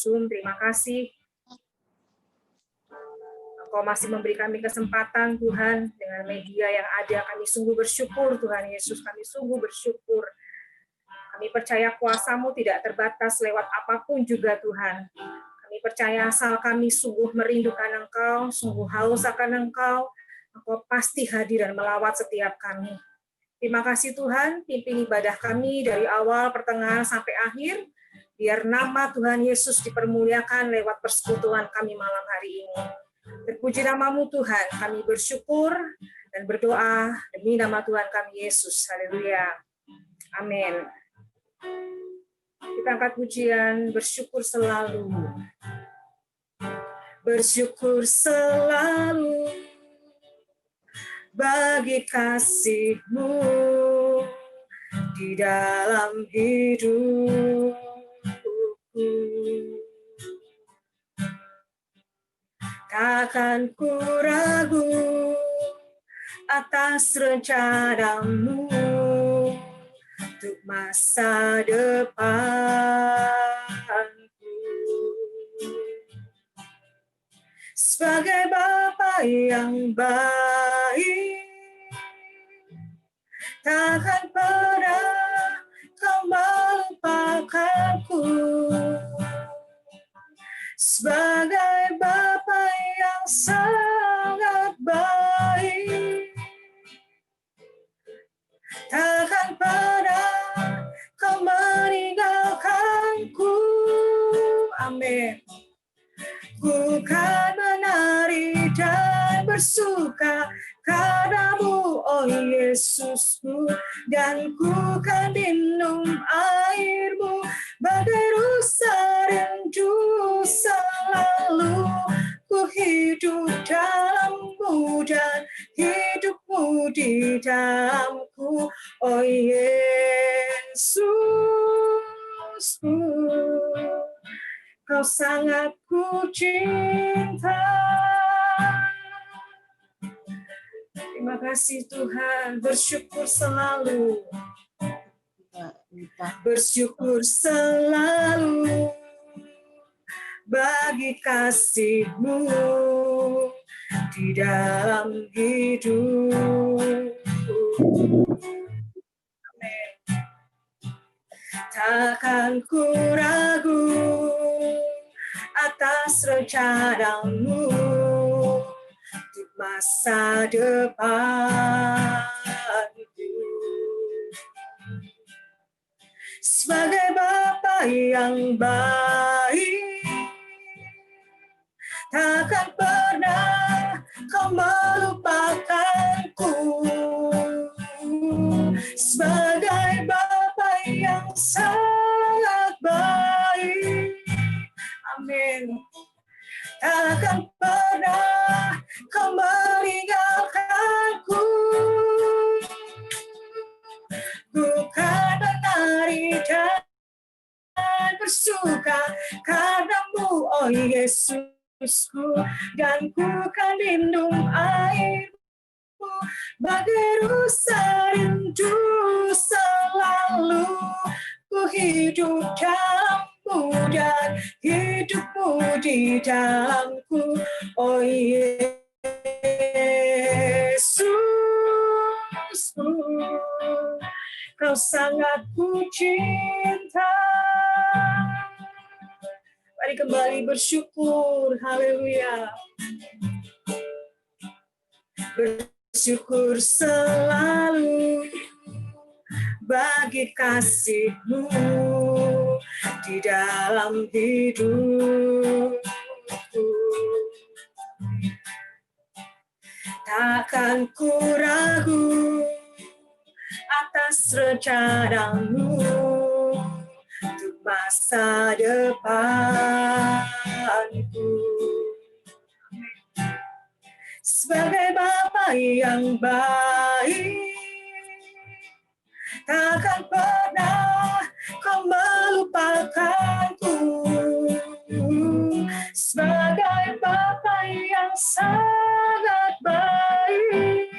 Zoom. Terima kasih. Engkau masih memberi kami kesempatan, Tuhan, dengan media yang ada. Kami sungguh bersyukur, Tuhan Yesus. Kami sungguh bersyukur. Kami percaya kuasa-Mu tidak terbatas lewat apapun juga, Tuhan. Kami percaya asal kami sungguh merindukan Engkau, sungguh haus akan Engkau, Engkau pasti hadir dan melawat setiap kami. Terima kasih Tuhan, pimpin ibadah kami dari awal, pertengahan, sampai akhir. Biar nama Tuhan Yesus dipermuliakan lewat persekutuan kami malam hari ini. Terpuji nama-Mu Tuhan, kami bersyukur dan berdoa demi nama Tuhan kami Yesus. Haleluya. Amin. Kita angkat pujian bersyukur selalu. Bersyukur selalu bagi kasih-Mu di dalam hidupku. Takkan ku ragu atas rencana-Mu untuk masa depanku. Sebagai Bapa yang baik, takkan pernah Kau melupakanku. Sebagai Bapa yang sangat baik, takkan pernah Kau meninggalkanku. Amin. Ku kan menari dan bersuka karena-Mu, oh Yesusku, dan ku kan minum air-Mu bagai rusa rindu selalu. Ku hidup dalam-Mu dan hidup-Mu di dalamku, oh Yesusku. Kau sangat ku cinta. Terima kasih Tuhan, bersyukur selalu. Bersyukur selalu bagi kasih-Mu di dalam hidupku. Amin. Takkan ku ragu atas rencana-Mu untuk masa depanku. Sebagai Bapa yang baik, takkan pernah Kau melupakanku. Sebagai Bapa yang sangat baik, amin, takkan pernah Kau meninggalkanku. Ku kan menari dan bersuka karena-Mu, oh Yesusku, dan ku kan minum air-Mu bagai rusa rindu selalu. Ku hidup dalam-Mu dan hidup-Mu di dalamku, oh Yesusku. Kau sangat ku cinta. Mari kembali bersyukur, haleluya. Bersyukur selalu bagi kasih-Mu di dalam hidupku. Takkan ku ragu atas rencana-Mu untuk masa depanku. Sebagai Bapa yang baik, takkan pernah Kau melupakanku. Sebagai Bapa yang sangat baik,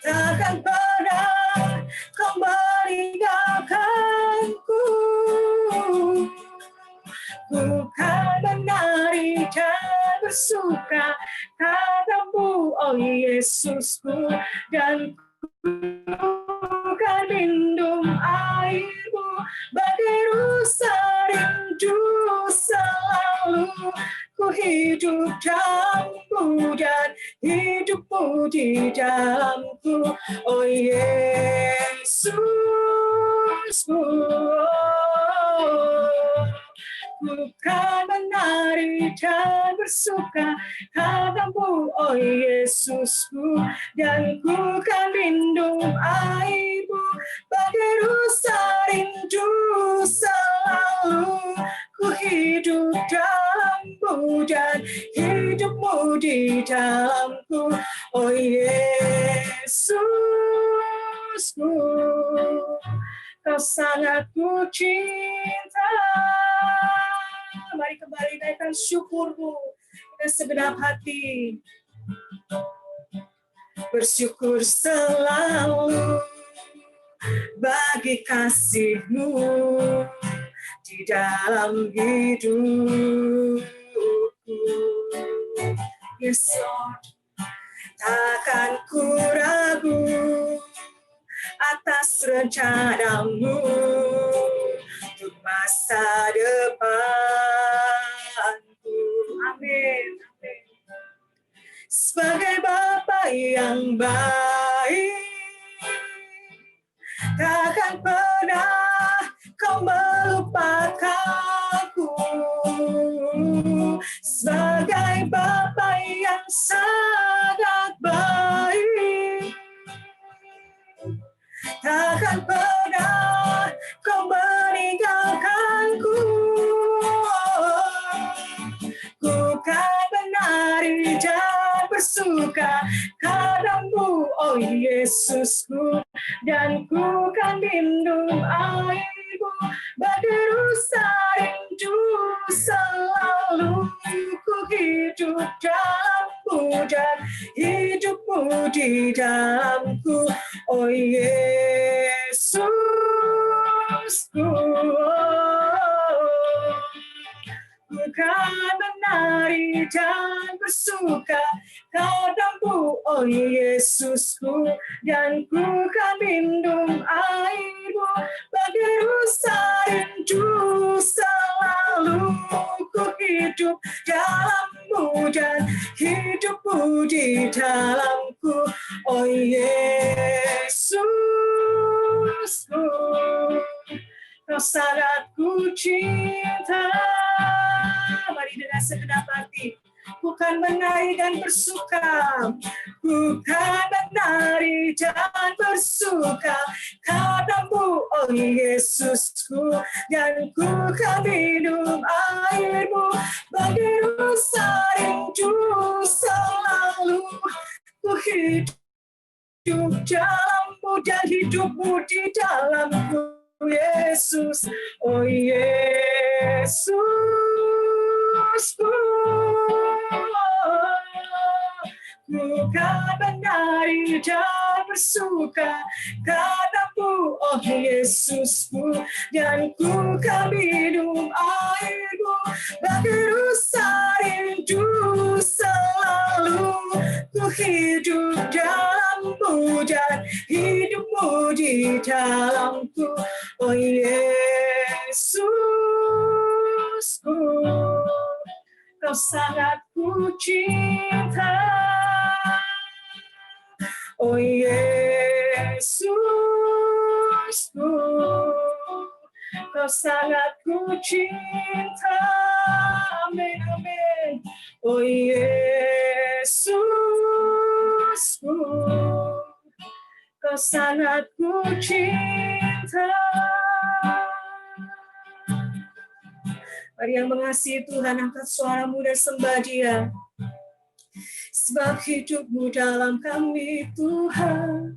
takkan pernah Kau meninggalkanku. Ku kan menari dan bersuka katamu, oh Yesusku, dan ku kan minum airmu bagai rusa rindu selalu. Ku hidup dalammu dan hidupmu di dalamku, oh Yesusku. Ku kan menari dan bersuka katamu, oh Yesusku, dan ku kan minum airmu bagai rusa rindu selalu. Ku hidup dalammu dan hidupmu di dalamku, oh Yesusku. Kau sangat ku cinta. Mari kembali naikkan syukurmu dengan segenap hati. Bersyukur selalu bagi kasih-Mu di dalam hidupku. Yes, Lord. Takkan ku ragu atas rencana-Mu untuk masa depanku. Amin. Amin. Sebagai Bapa yang baik, takkan pernah Kau melupakanku. Sebagai Bapa yang sangat baik, takkan pernah Kau meninggalkanku. Ku kan menari dan bersuka katamu, oh Yesusku, dan ku kan minum airmu bagai rusa rindu selalu. Ku hidup dalammu dan hidupmu di dalamku, oh Yesusku. Ku kan menari dan bersuka katamu, oh Yesusku, dan ku kan minum airmu bagai rusa rindu selalu. Ku hidup dalammu dan hidupmu di dalamku, oh Yesusku. Kau sangat ku cinta. Mari dengan segenap hati. Ku kan menari dan bersuka. Ku kan menari dan bersuka katamu, oh Yesusku, dan ku kan minum airmu bagai rusa rindu selalu. Ku hidup dalammu dan hidupmu di dalamku, Yesus, oh Yesusku. Ku kan menari dan bersuka katamu, oh Yesusku, dan ku kan minum airmu bagai rusa rindu selalu. Ku hidup dalammu dan hidupmu di dalamku, oh Yesusku. Kau sangat ku cinta, oh Yesusku. Kau sangat ku cinta, amin, amin, oh Yesusku. Kau sangat ku cinta. Mari yang mengasihi Tuhan, angkat suaramu dan sembah Dia. Sebab hidupmu dalam kami, Tuhan,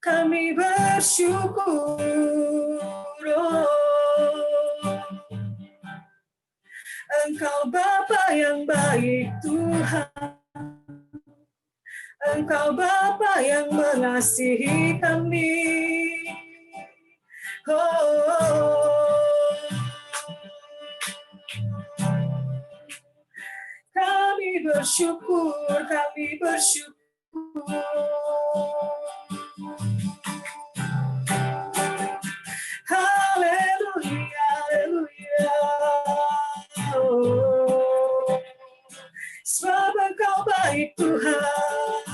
kami bersyukur. Engkau Bapa yang baik, Tuhan. Engkau Bapa yang mengasihi kami. Oh. bersyukur, kami bersyukur. Haleluya, haleluya. Oh, sebab Engkau baik Tuhan,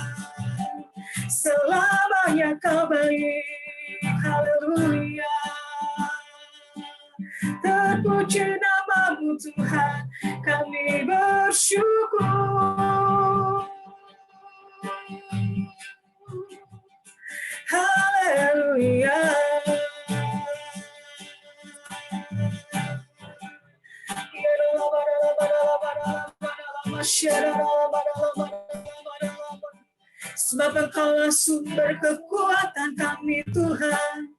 selamanya Kau baik. Haleluya. Terpuji nama-Mu Tuhan, kami bersyukur. Haleluya. Sebab Engkaulah sumber kekuatan kami Tuhan,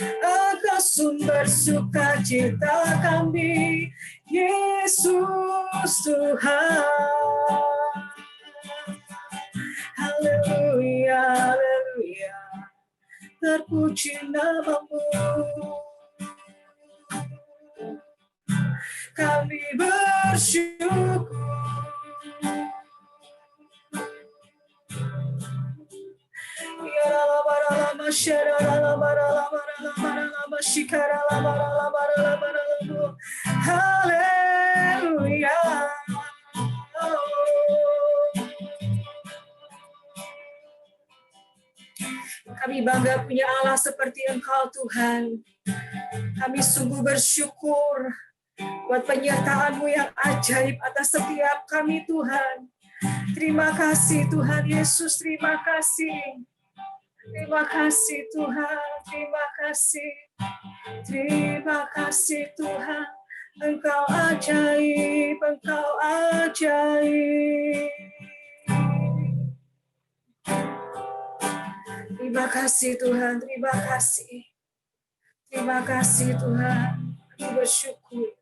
Engkau sumber sukacita kami, Yesus Tuhan. Haleluya, haleluya, terpuji nama-Mu. Kami bersyukur. Haleluya. Kami bangga punya Allah seperti Engkau Tuhan. Kami sungguh bersyukur buat penyertaan-Mu yang ajaib atas setiap kami Tuhan. Terima kasih Tuhan Yesus, terima kasih. Terima kasih Tuhan, terima kasih. Terima kasih Tuhan, Engkau ajaib, Engkau ajaib. Terima kasih Tuhan, terima kasih. Terima kasih Tuhan, kami bersyukur.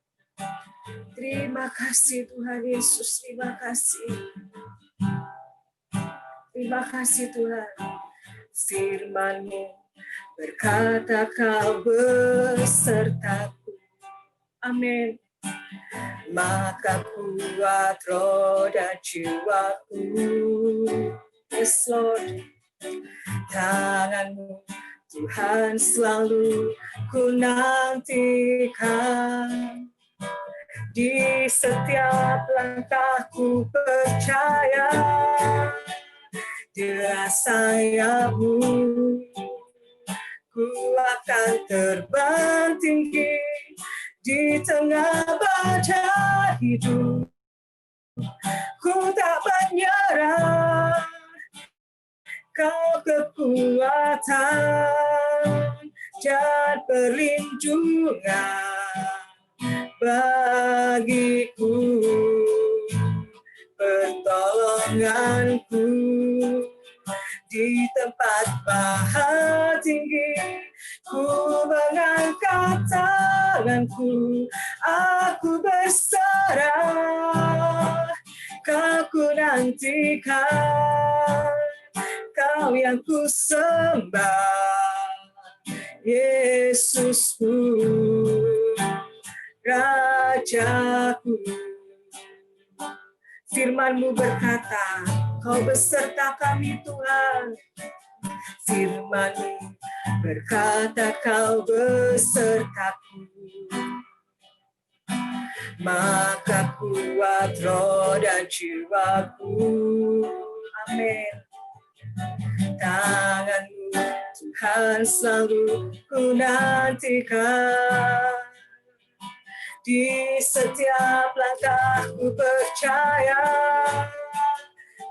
Terima kasih Tuhan Yesus, terima kasih. Terima kasih Tuhan. Firman-Mu berkata Kau besertaku. Amin. Maka kuat roh dan jiwaku. Yes Lord. Tangan-Mu Tuhan selalu ku nantikan. Di setiap langkahku percaya, dengan sayap-Mu ku akan terbang tinggi di tengah badai hidup. Ku tak menyerah, Kau kekuatan dan perlindungan bagiku, pertolonganku di tempat maha tinggi. Ku mengangkat tanganku, aku berserah, Kau ku nantikan, Kau yang ku sembah, Yesusku, Rajaku. Firman-Mu berkata, Kau beserta kami Tuhan. Firman-Mu berkata, Kau besertaku. Maka kuat roh dan jiwaku. Amin. Tangan-Mu Tuhan selalu ku nantikan. Di setiap langkahku percaya,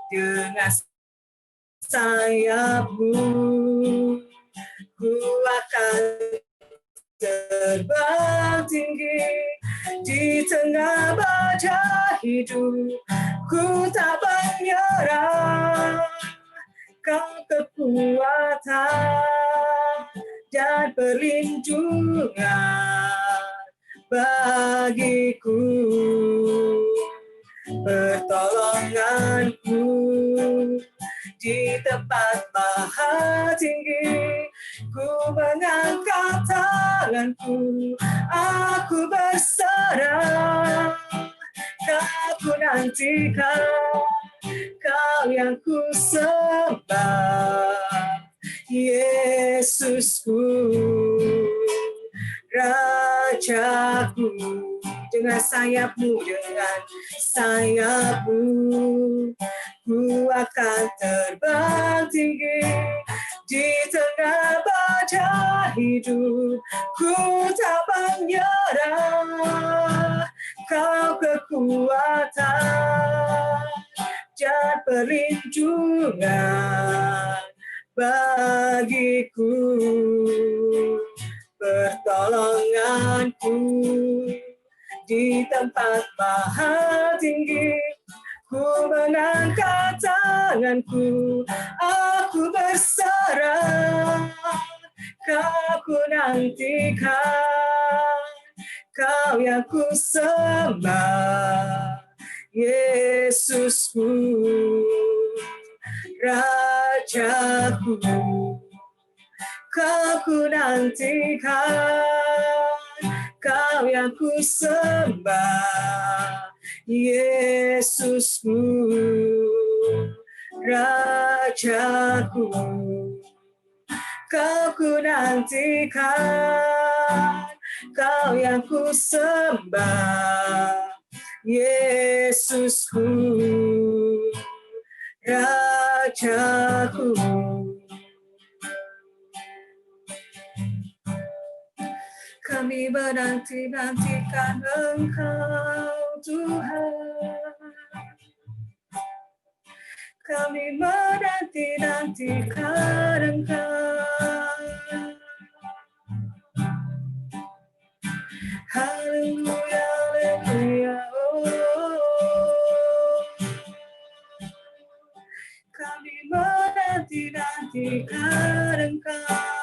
dengan sayap-Mu ku akan terbang tinggi di tengah badai hidup. Ku tak menyerah, Kau kekuatan dan perlindungan bagiku, pertolonganku di tempat maha tinggi. Ku mengangkat tanganku, aku berserah, Kau ku nantikan, nantikan, Kau yang ku sembah, Yesusku, Rajaku. Dengan sayapmu, ku akan terbang tinggi di tengah badai hidup. Ku tak menyerah, Kau kekuatan dan perlindungan bagiku, pertolonganku di tempat maha tinggi. Ku mengangkat tanganku, aku berserah, Kau ku nantikan, Kau yang ku sembah, Yesusku, Rajaku. Kau ku nantikan, Kau yang ku sembah, Yesusku, Rajaku. Kau ku nantikan, Kau yang ku sembah, Yesusku, Rajaku. Kami menanti-nantikan Engkau, Tuhan. Kami menanti-nantikan Engkau. Haleluya, haleluya, oh. Kami menanti-nantikan Engkau,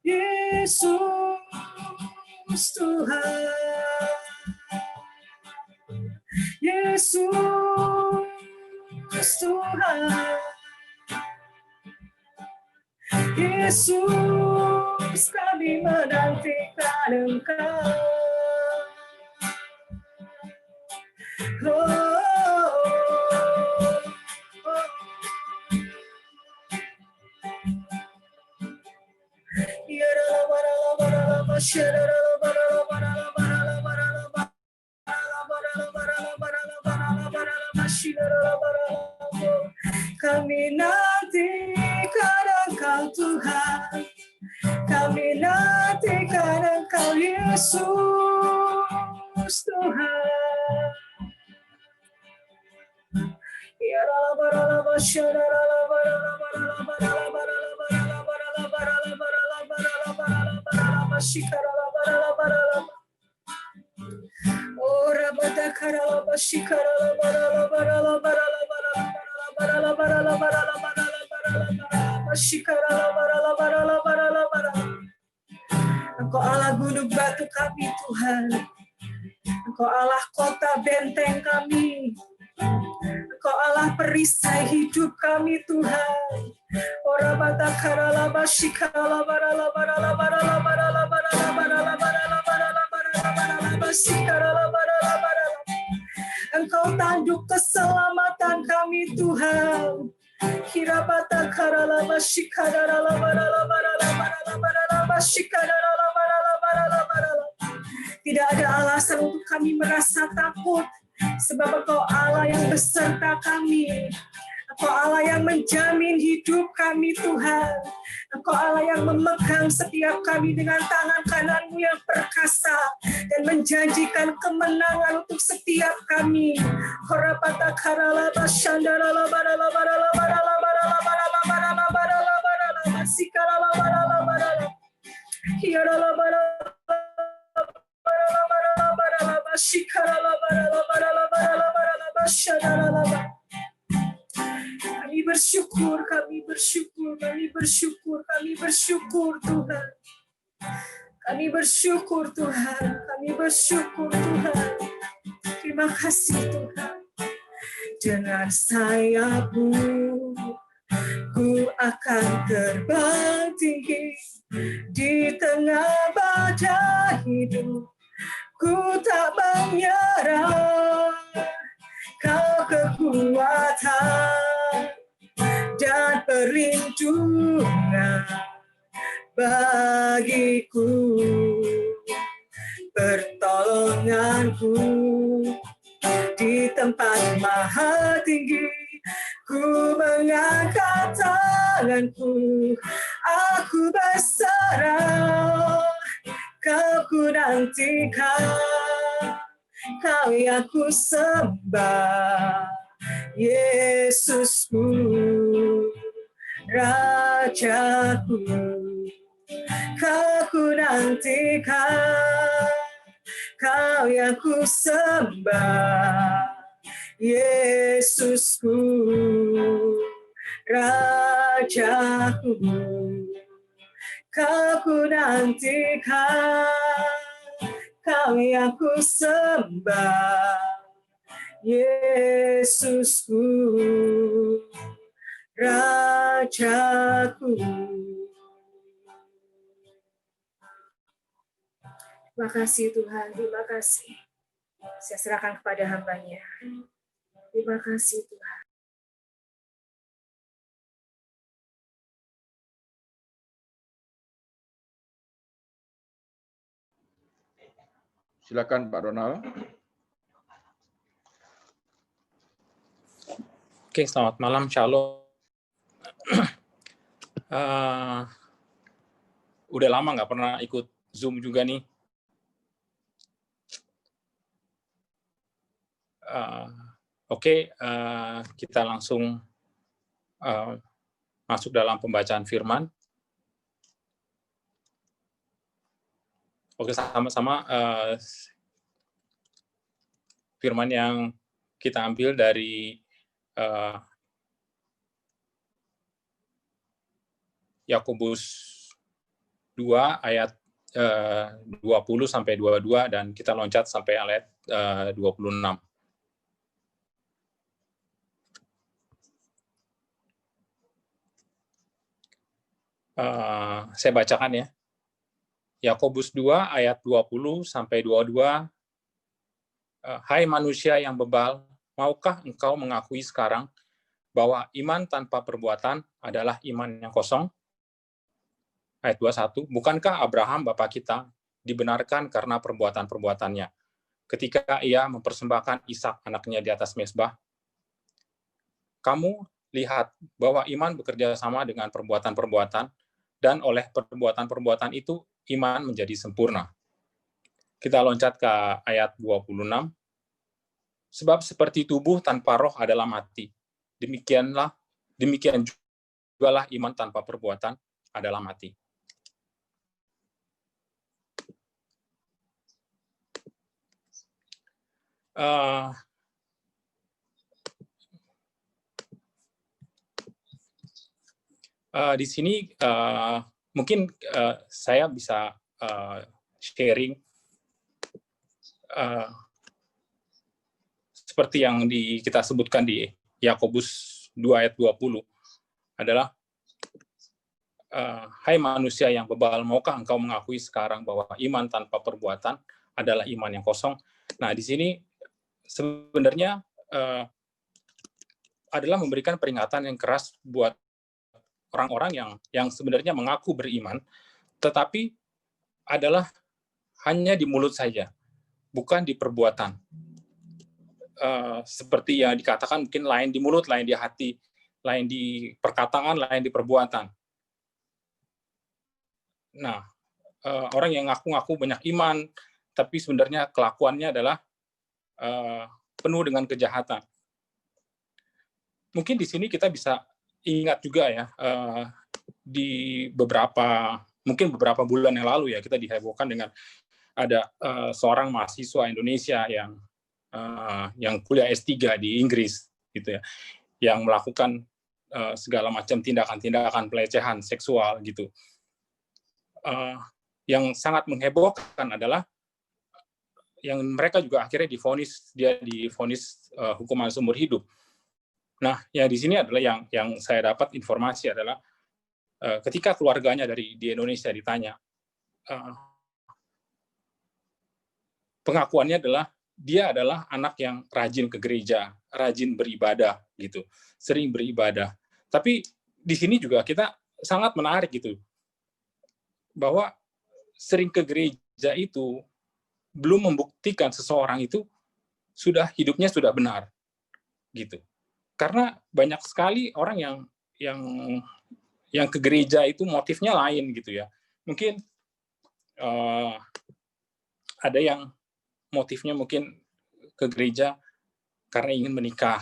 Yesus Tuhan, Yesus Tuhan, Yesus, kami menantikan Engkau. Oh, kami nantikan Engkau, Tuhan. Kami nantikan Engkau, Yesus Tuhan. Engkau Allah gunung batu kami, Tuhan. Engkau Allah kota benteng kami. Engkau Allah perisai hidup kami, Tuhan. Engkau tanduk keselamatan kami, Tuhan. Tidak ada alasan untuk kami merasa takut, sebab Engkau Allah yang beserta kami. Engkau Allah yang menjamin hidup kami, Tuhan. Engkau Allah yang memegang setiap kami dengan tangan kanan-Mu yang perkasa dan menjanjikan kemenangan untuk setiap kami. Kami bersyukur Tuhan. Kami bersyukur Tuhan. Terima kasih Tuhan. Dengan sayap-Mu ku akan terbang tinggi di tengah badai hidup. ku tak menyerah. Kau kekuatan dan perlindungan bagiku, pertolonganku di tempat maha tinggi. Ku mengangkat tanganku, aku berserah. Kau ku nantikan, Kau yang ku sembah, Yesusku, Rajaku. Kau ku nantikan, Kau yang ku sembah, Yesusku, Rajaku. Kau ku nantikan, Kau yang ku sembah, Yesusku, Rajaku. Terima kasih Tuhan, terima kasih. Saya serahkan kepada hamba-Nya. Terima kasih Tuhan. Silakan Pak Ronald. Oke, selamat malam, Shalom. Udah lama nggak pernah ikut Zoom juga nih. Kita langsung masuk dalam pembacaan firman. Oke, sama-sama firman yang kita ambil dari Yakobus 2 ayat 20 sampai 22 dan kita loncat sampai ayat 26. Saya bacakan ya. Yakobus 2 ayat 20 sampai 22. Hai manusia yang bebal, maukah engkau mengakui sekarang bahwa iman tanpa perbuatan adalah iman yang kosong? Ayat 21. Bukankah Abraham bapa kita dibenarkan karena perbuatan-perbuatannya ketika ia mempersembahkan Ishak anaknya di atas mezbah? Kamu lihat bahwa iman bekerja sama dengan perbuatan-perbuatan, dan oleh perbuatan-perbuatan itu iman menjadi sempurna. Kita loncat ke ayat 26. Sebab seperti tubuh tanpa roh adalah mati, demikian jugalah iman tanpa perbuatan adalah mati. Di sini mungkin saya bisa sharing seperti yang kita sebutkan di Yakobus 2 ayat 20 adalah hai manusia yang bebal, maukah engkau mengakui sekarang bahwa iman tanpa perbuatan adalah iman yang kosong? Nah, di sini sebenarnya adalah memberikan peringatan yang keras buat orang-orang yang sebenarnya mengaku beriman, tetapi adalah hanya di mulut saja, bukan di perbuatan. Seperti yang dikatakan mungkin lain di mulut, lain di hati, lain di perkataan, lain di perbuatan. Nah, orang yang ngaku-ngaku banyak iman, tapi sebenarnya kelakuannya adalah penuh dengan kejahatan. Mungkin di sini kita bisa ingat juga ya, di beberapa bulan yang lalu ya, kita dihebohkan dengan ada seorang mahasiswa Indonesia yang kuliah S3 di Inggris gitu ya, yang melakukan segala macam tindakan-tindakan pelecehan seksual gitu. Yang sangat menghebohkan adalah yang mereka juga akhirnya divonis hukuman seumur hidup. Nah, yang di sini adalah yang saya dapat informasi adalah ketika keluarganya di Indonesia ditanya, pengakuannya adalah dia adalah anak yang rajin ke gereja, rajin beribadah gitu, sering beribadah. Tapi di sini juga kita sangat menarik gitu, bahwa sering ke gereja itu belum membuktikan seseorang itu hidupnya sudah benar gitu. Karena banyak sekali orang yang yang ke gereja itu motifnya lain gitu ya. Mungkin ada yang motifnya mungkin ke gereja karena ingin menikah,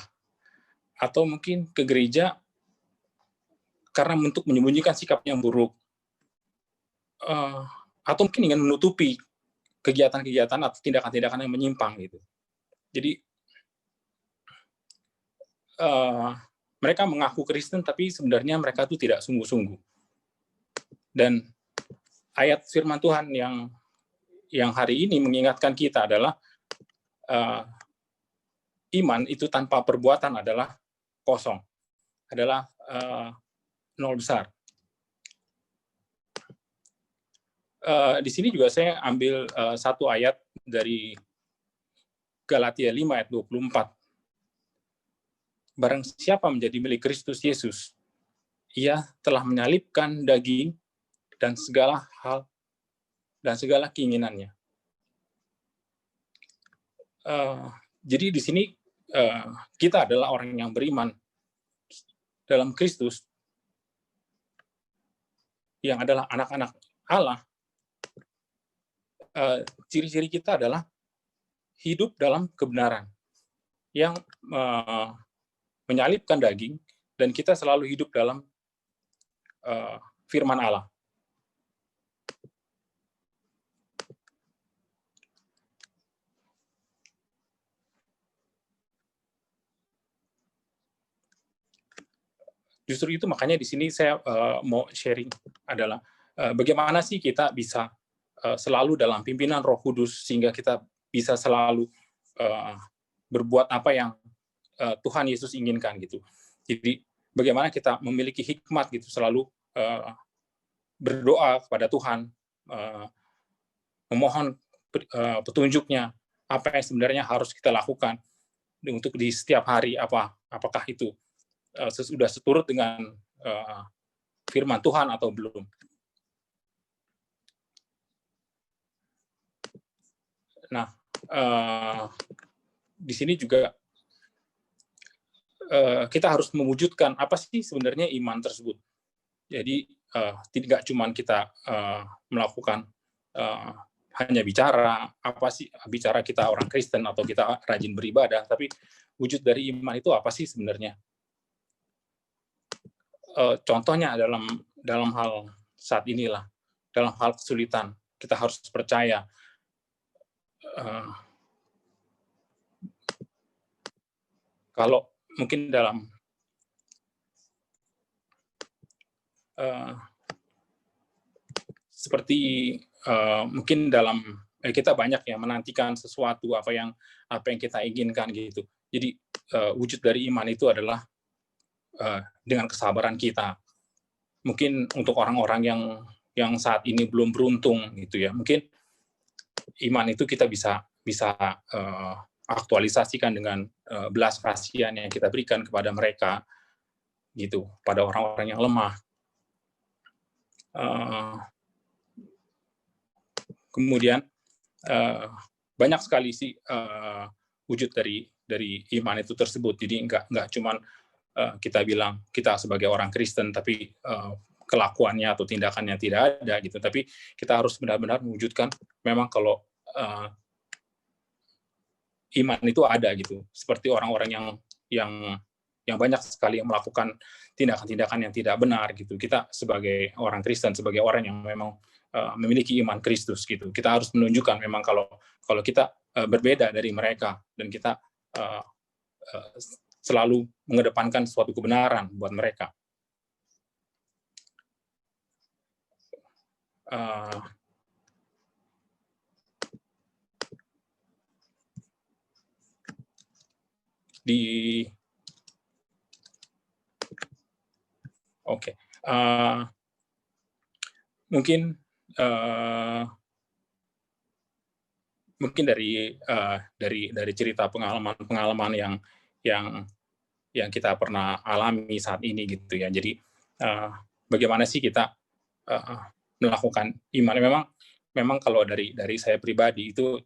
atau mungkin ke gereja karena untuk menyembunyikan sikap yang buruk, atau mungkin ingin menutupi kegiatan-kegiatan atau tindakan-tindakan yang menyimpang gitu. Jadi mereka mengaku Kristen tapi sebenarnya mereka itu tidak sungguh-sungguh. Dan ayat firman Tuhan yang hari ini mengingatkan kita adalah iman itu tanpa perbuatan adalah kosong, adalah nol besar. Di sini juga saya ambil satu ayat dari Galatia 5 ayat 24. Barang siapa menjadi milik Kristus Yesus, ia telah menyalibkan daging dan segala hal dan segala keinginannya. Jadi di sini kita adalah orang yang beriman dalam Kristus, yang adalah anak-anak Allah. Ciri-ciri kita adalah hidup dalam kebenaran, yang menyalibkan daging, dan kita selalu hidup dalam firman Allah. Justru itu makanya di sini saya mau sharing adalah bagaimana sih kita bisa selalu dalam pimpinan Roh Kudus sehingga kita bisa selalu berbuat apa yang Tuhan Yesus inginkan gitu. Jadi bagaimana kita memiliki hikmat gitu, selalu berdoa kepada Tuhan, memohon petunjuknya, apa yang sebenarnya harus kita lakukan untuk di setiap hari, apakah itu sudah seturut dengan firman Tuhan atau belum. Nah, di sini juga kita harus mewujudkan apa sih sebenarnya iman tersebut. Jadi tidak cuma kita melakukan hanya bicara kita orang Kristen atau kita rajin beribadah, tapi wujud dari iman itu apa sih sebenarnya? Contohnya dalam hal saat inilah, dalam hal kesulitan, kita harus percaya kalau mungkin dalam seperti mungkin dalam kita banyak yang menantikan sesuatu apa yang kita inginkan gitu. Jadi wujud dari iman itu adalah dengan kesabaran kita. Mungkin untuk orang-orang yang saat ini belum beruntung gitu ya, mungkin iman itu kita bisa aktualisasikan dengan belas kasihan yang kita berikan kepada mereka gitu, pada orang-orang yang lemah. Kemudian banyak sekali sih wujud dari iman itu tersebut. Jadi nggak cuman kita bilang kita sebagai orang Kristen tapi kelakuannya atau tindakannya tidak ada gitu. Tapi kita harus benar-benar mewujudkan memang kalau iman itu ada gitu. Seperti orang-orang yang banyak sekali yang melakukan tindakan-tindakan yang tidak benar gitu. Kita sebagai orang Kristen, sebagai orang yang memang memiliki iman Kristus gitu, kita harus menunjukkan memang kalau kita berbeda dari mereka dan kita selalu mengedepankan suatu kebenaran buat mereka. Mungkin mungkin dari cerita pengalaman yang kita pernah alami saat ini gitu ya. Jadi bagaimana sih kita melakukan iman? Memang kalau dari saya pribadi itu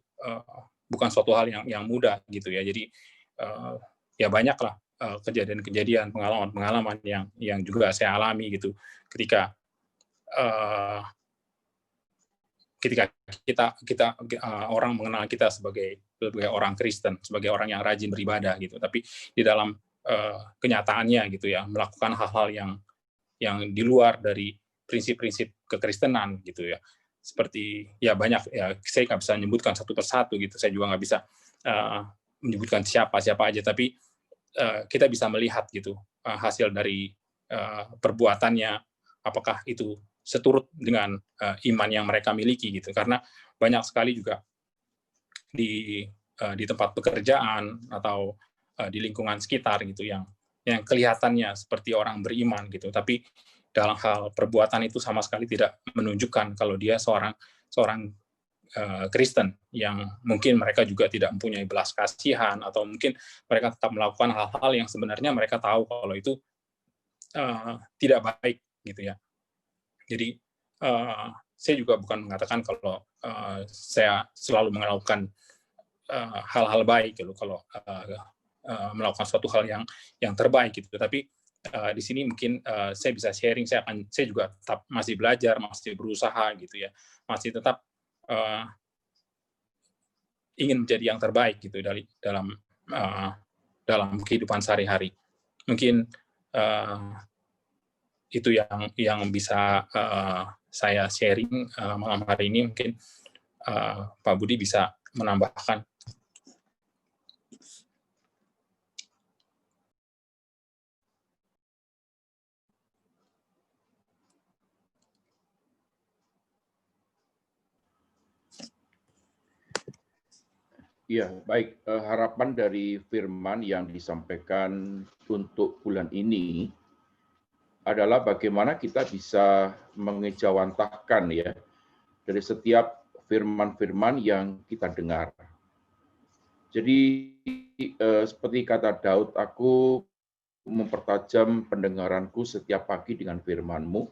bukan suatu hal yang mudah gitu ya. Jadi ya banyaklah kejadian-kejadian, pengalaman-pengalaman yang juga saya alami gitu ketika kita orang mengenal kita sebagai orang Kristen, sebagai orang yang rajin beribadah gitu, tapi di dalam kenyataannya gitu ya, melakukan hal-hal yang di luar dari prinsip-prinsip kekristenan gitu ya, seperti ya banyak ya, saya nggak bisa menyebutkan satu persatu gitu, saya juga nggak bisa menyebutkan siapa aja, tapi kita bisa melihat gitu hasil dari perbuatannya, apakah itu seturut dengan iman yang mereka miliki gitu. Karena banyak sekali juga di tempat pekerjaan atau di lingkungan sekitar gitu yang kelihatannya seperti orang beriman gitu, tapi dalam hal perbuatan itu sama sekali tidak menunjukkan kalau dia seorang Kristen, yang mungkin mereka juga tidak mempunyai belas kasihan, atau mungkin mereka tetap melakukan hal-hal yang sebenarnya mereka tahu kalau itu tidak baik gitu ya. Jadi saya juga bukan mengatakan kalau saya selalu melakukan hal-hal baik gitu, kalau melakukan suatu hal yang terbaik gitu. Tapi di sini mungkin saya bisa sharing, saya juga tetap masih belajar, masih berusaha gitu ya, masih tetap ingin menjadi yang terbaik gitu dalam kehidupan sehari-hari. Mungkin itu yang bisa saya sharing malam hari ini. Mungkin Pak Budi bisa menambahkan. Ya, baik. Harapan dari firman yang disampaikan untuk bulan ini adalah bagaimana kita bisa mengejawantahkan ya dari setiap firman-firman yang kita dengar. Jadi seperti kata Daud, aku mempertajam pendengaranku setiap pagi dengan firman-Mu,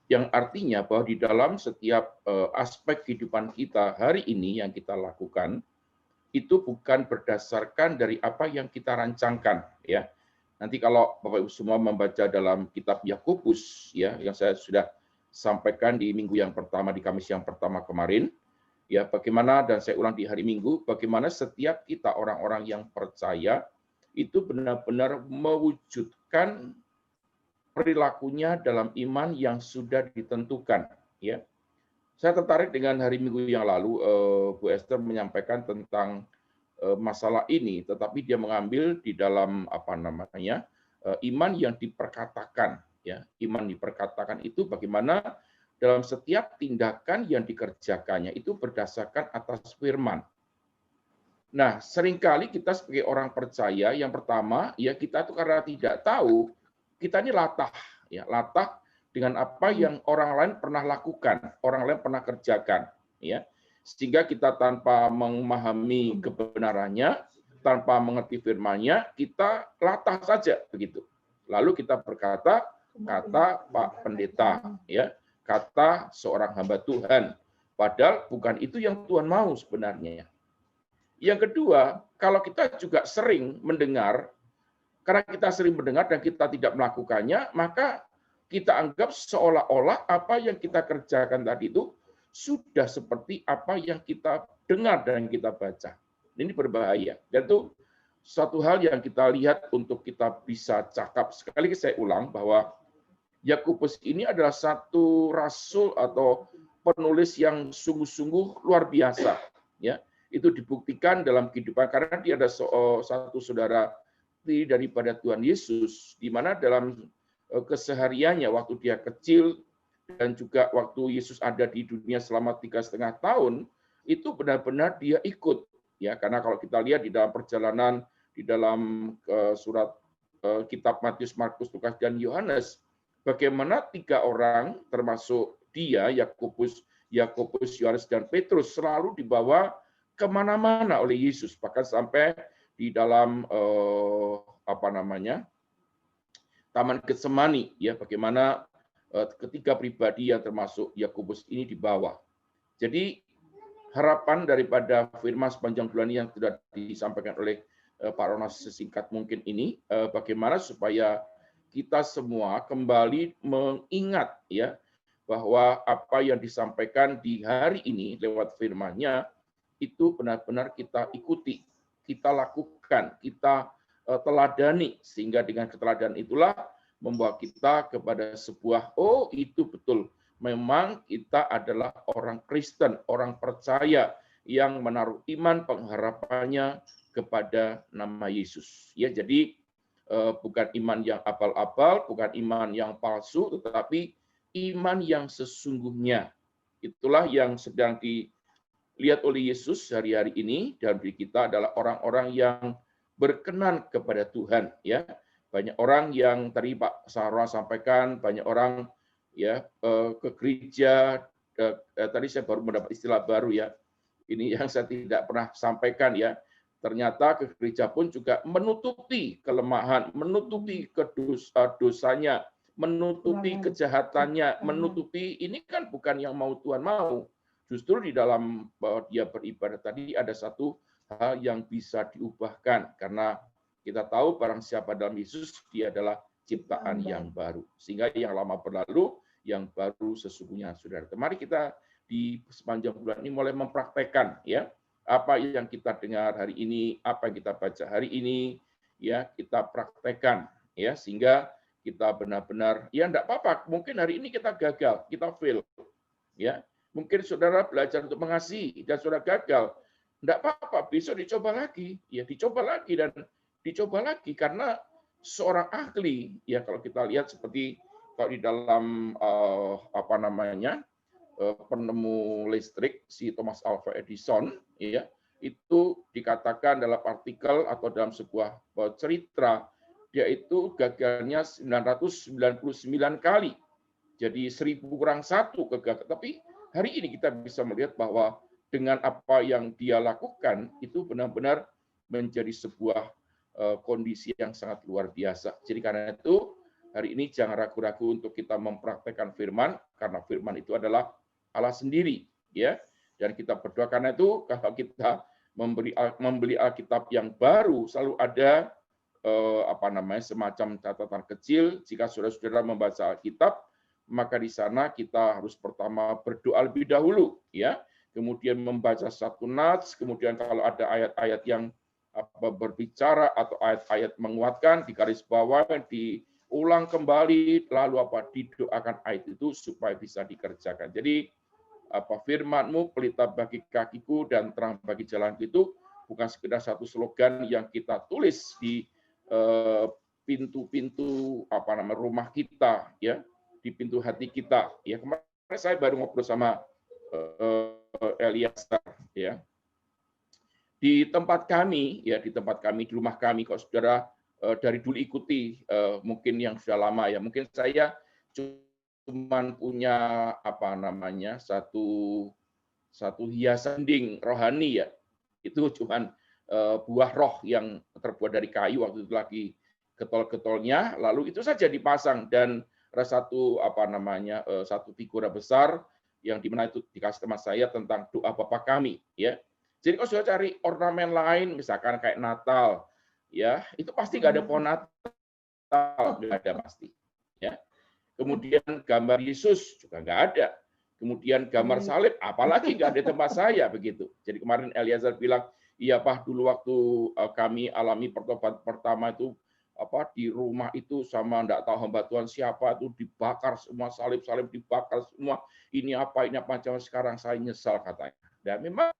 yang artinya bahwa di dalam setiap aspek kehidupan kita hari ini yang kita lakukan, itu bukan berdasarkan dari apa yang kita rancangkan ya. Nanti kalau Bapak Ibu semua membaca dalam kitab Yakobus ya, yang saya sudah sampaikan di minggu yang pertama, di Kamis yang pertama kemarin ya, bagaimana, dan saya ulang di hari Minggu, bagaimana setiap kita orang-orang yang percaya itu benar-benar mewujudkan perilakunya dalam iman yang sudah ditentukan ya. Saya tertarik dengan hari Minggu yang lalu Bu Esther menyampaikan tentang masalah ini, tetapi dia mengambil di dalam iman yang diperkatakan ya. Iman diperkatakan itu bagaimana dalam setiap tindakan yang dikerjakannya itu berdasarkan atas firman. Nah, seringkali kita sebagai orang percaya, yang pertama ya, kita itu karena tidak tahu, kita ini latah ya, latah dengan apa yang orang lain pernah lakukan, orang lain pernah kerjakan, ya, sehingga kita tanpa memahami kebenarannya, tanpa mengerti firman-Nya, kita latah saja begitu. Lalu kita berkata, kata Pak Pendeta, ya, kata seorang hamba Tuhan, padahal bukan itu yang Tuhan mau sebenarnya. Yang kedua, kalau kita juga sering mendengar, karena kita sering mendengar dan kita tidak melakukannya, maka kita anggap seolah-olah apa yang kita kerjakan tadi itu sudah seperti apa yang kita dengar dan kita baca. Ini berbahaya. Dan itu suatu hal yang kita lihat untuk kita bisa cakap. Sekali lagi saya ulang bahwa Yakobus ini adalah satu rasul atau penulis yang sungguh-sungguh luar biasa. Ya, itu dibuktikan dalam kehidupan, karena dia ada satu saudara daripada Tuhan Yesus, di mana dalam kesehariannya waktu dia kecil dan juga waktu Yesus ada di dunia selama 3,5 tahun, itu benar-benar dia ikut ya, karena kalau kita lihat di dalam perjalanan di dalam surat kitab Matius, Markus, Lukas, dan Yohanes, bagaimana 3 orang termasuk dia, Yakobus, Yohanes, dan Petrus selalu dibawa kemana-mana oleh Yesus, bahkan sampai di dalam Taman Getsemani, ya, bagaimana ketiga pribadi yang termasuk Yakobus ini dibawa. Jadi harapan daripada firman sepanjang bulan yang sudah disampaikan oleh Pak Ronas sesingkat mungkin ini, bagaimana supaya kita semua kembali mengingat, ya, bahwa apa yang disampaikan di hari ini lewat firman-Nya itu benar-benar kita ikuti, kita lakukan, kita teladani, sehingga dengan keteladanan itulah membawa kita kepada sebuah, oh itu betul, memang kita adalah orang Kristen, orang percaya yang menaruh iman pengharapannya kepada nama Yesus. Ya, jadi bukan iman yang abal-abal, bukan iman yang palsu, tetapi iman yang sesungguhnya. Itulah yang sedang dilihat oleh Yesus hari-hari ini, dan bagi kita adalah orang-orang yang berkenan kepada Tuhan. Ya, banyak orang yang tadi Pak Sarwa sampaikan, banyak orang ya ke gereja. Tadi saya baru mendapat istilah baru, ya, ini yang saya tidak pernah sampaikan, ya. Ternyata ke gereja pun juga menutupi kelemahan, menutupi dosanya, menutupi kejahatannya, menutupi, ini kan bukan yang mau Tuhan mau. Justru di dalam dia beribadah tadi ada satu hal yang bisa diubahkan, karena kita tahu barang siapa dalam Yesus, dia adalah ciptaan yang baru. Sehingga yang lama berlalu, yang baru sesungguhnya, saudara. Mari kita di sepanjang bulan ini mulai mempraktekkan, ya, apa yang kita dengar hari ini, apa yang kita baca hari ini, ya, kita praktekkan, ya, sehingga kita benar-benar, ya, enggak apa-apa, mungkin hari ini kita gagal, kita fail, ya. Mungkin saudara belajar untuk mengasihi dan saudara gagal, enggak apa-apa, besok dicoba lagi, ya, dicoba lagi dan dicoba lagi, karena seorang ahli, ya, kalau kita lihat seperti kalau di dalam penemu listrik si Thomas Alva Edison, ya, itu dikatakan dalam artikel atau dalam sebuah cerita, dia itu gagalnya 999 kali. Jadi 1000 kurang 1 kegagalan. Tapi hari ini kita bisa melihat bahwa dengan apa yang dia lakukan itu benar-benar menjadi sebuah kondisi yang sangat luar biasa. Jadi karena itu hari ini jangan ragu-ragu untuk kita mempraktekkan firman, karena firman itu adalah Allah sendiri, ya. Dan kita berdoa karena itu kalau kita membeli Alkitab yang baru selalu ada semacam catatan kecil. Jika saudara-saudara membaca Alkitab, maka di sana kita harus pertama berdoa lebih dahulu, ya. Kemudian membaca satu nats, kemudian kalau ada ayat-ayat yang berbicara atau ayat-ayat menguatkan, di garis bawah, diulang kembali, lalu didoakan ayat itu supaya bisa dikerjakan. Jadi firman-Mu pelita bagi kakiku dan terang bagi jalanku itu bukan sekedar satu slogan yang kita tulis di pintu-pintu rumah kita, ya, di pintu hati kita, ya. Kemarin saya baru ngobrol sama Eliasar, ya. Di tempat kami, ya, di rumah kami, kalau saudara dari dulu ikuti, mungkin yang sudah lama, ya, mungkin saya cuman punya satu hiasan dinding rohani, ya, itu cuman buah roh yang terbuat dari kayu, waktu itu lagi getol-getolnya, lalu itu saja dipasang, dan ada satu satu figura besar yang dimana itu dikasih teman saya tentang doa Bapa kami, ya. Jadi kalau sudah cari ornamen lain, misalkan kayak Natal, ya, itu pasti nggak ada pohon Natal, nggak ada pasti, ya. Kemudian gambar Yesus juga nggak ada. Kemudian gambar salib, apalagi nggak ada tempat saya begitu. Jadi kemarin Eliazar bilang, iya Pak, dulu waktu kami alami pertobatan pertama itu di rumah itu sama nggak tahu hamba Tuhan siapa itu dibakar semua, salib-salib dibakar semua. Ini apa sekarang saya nyesal katanya. Dan memang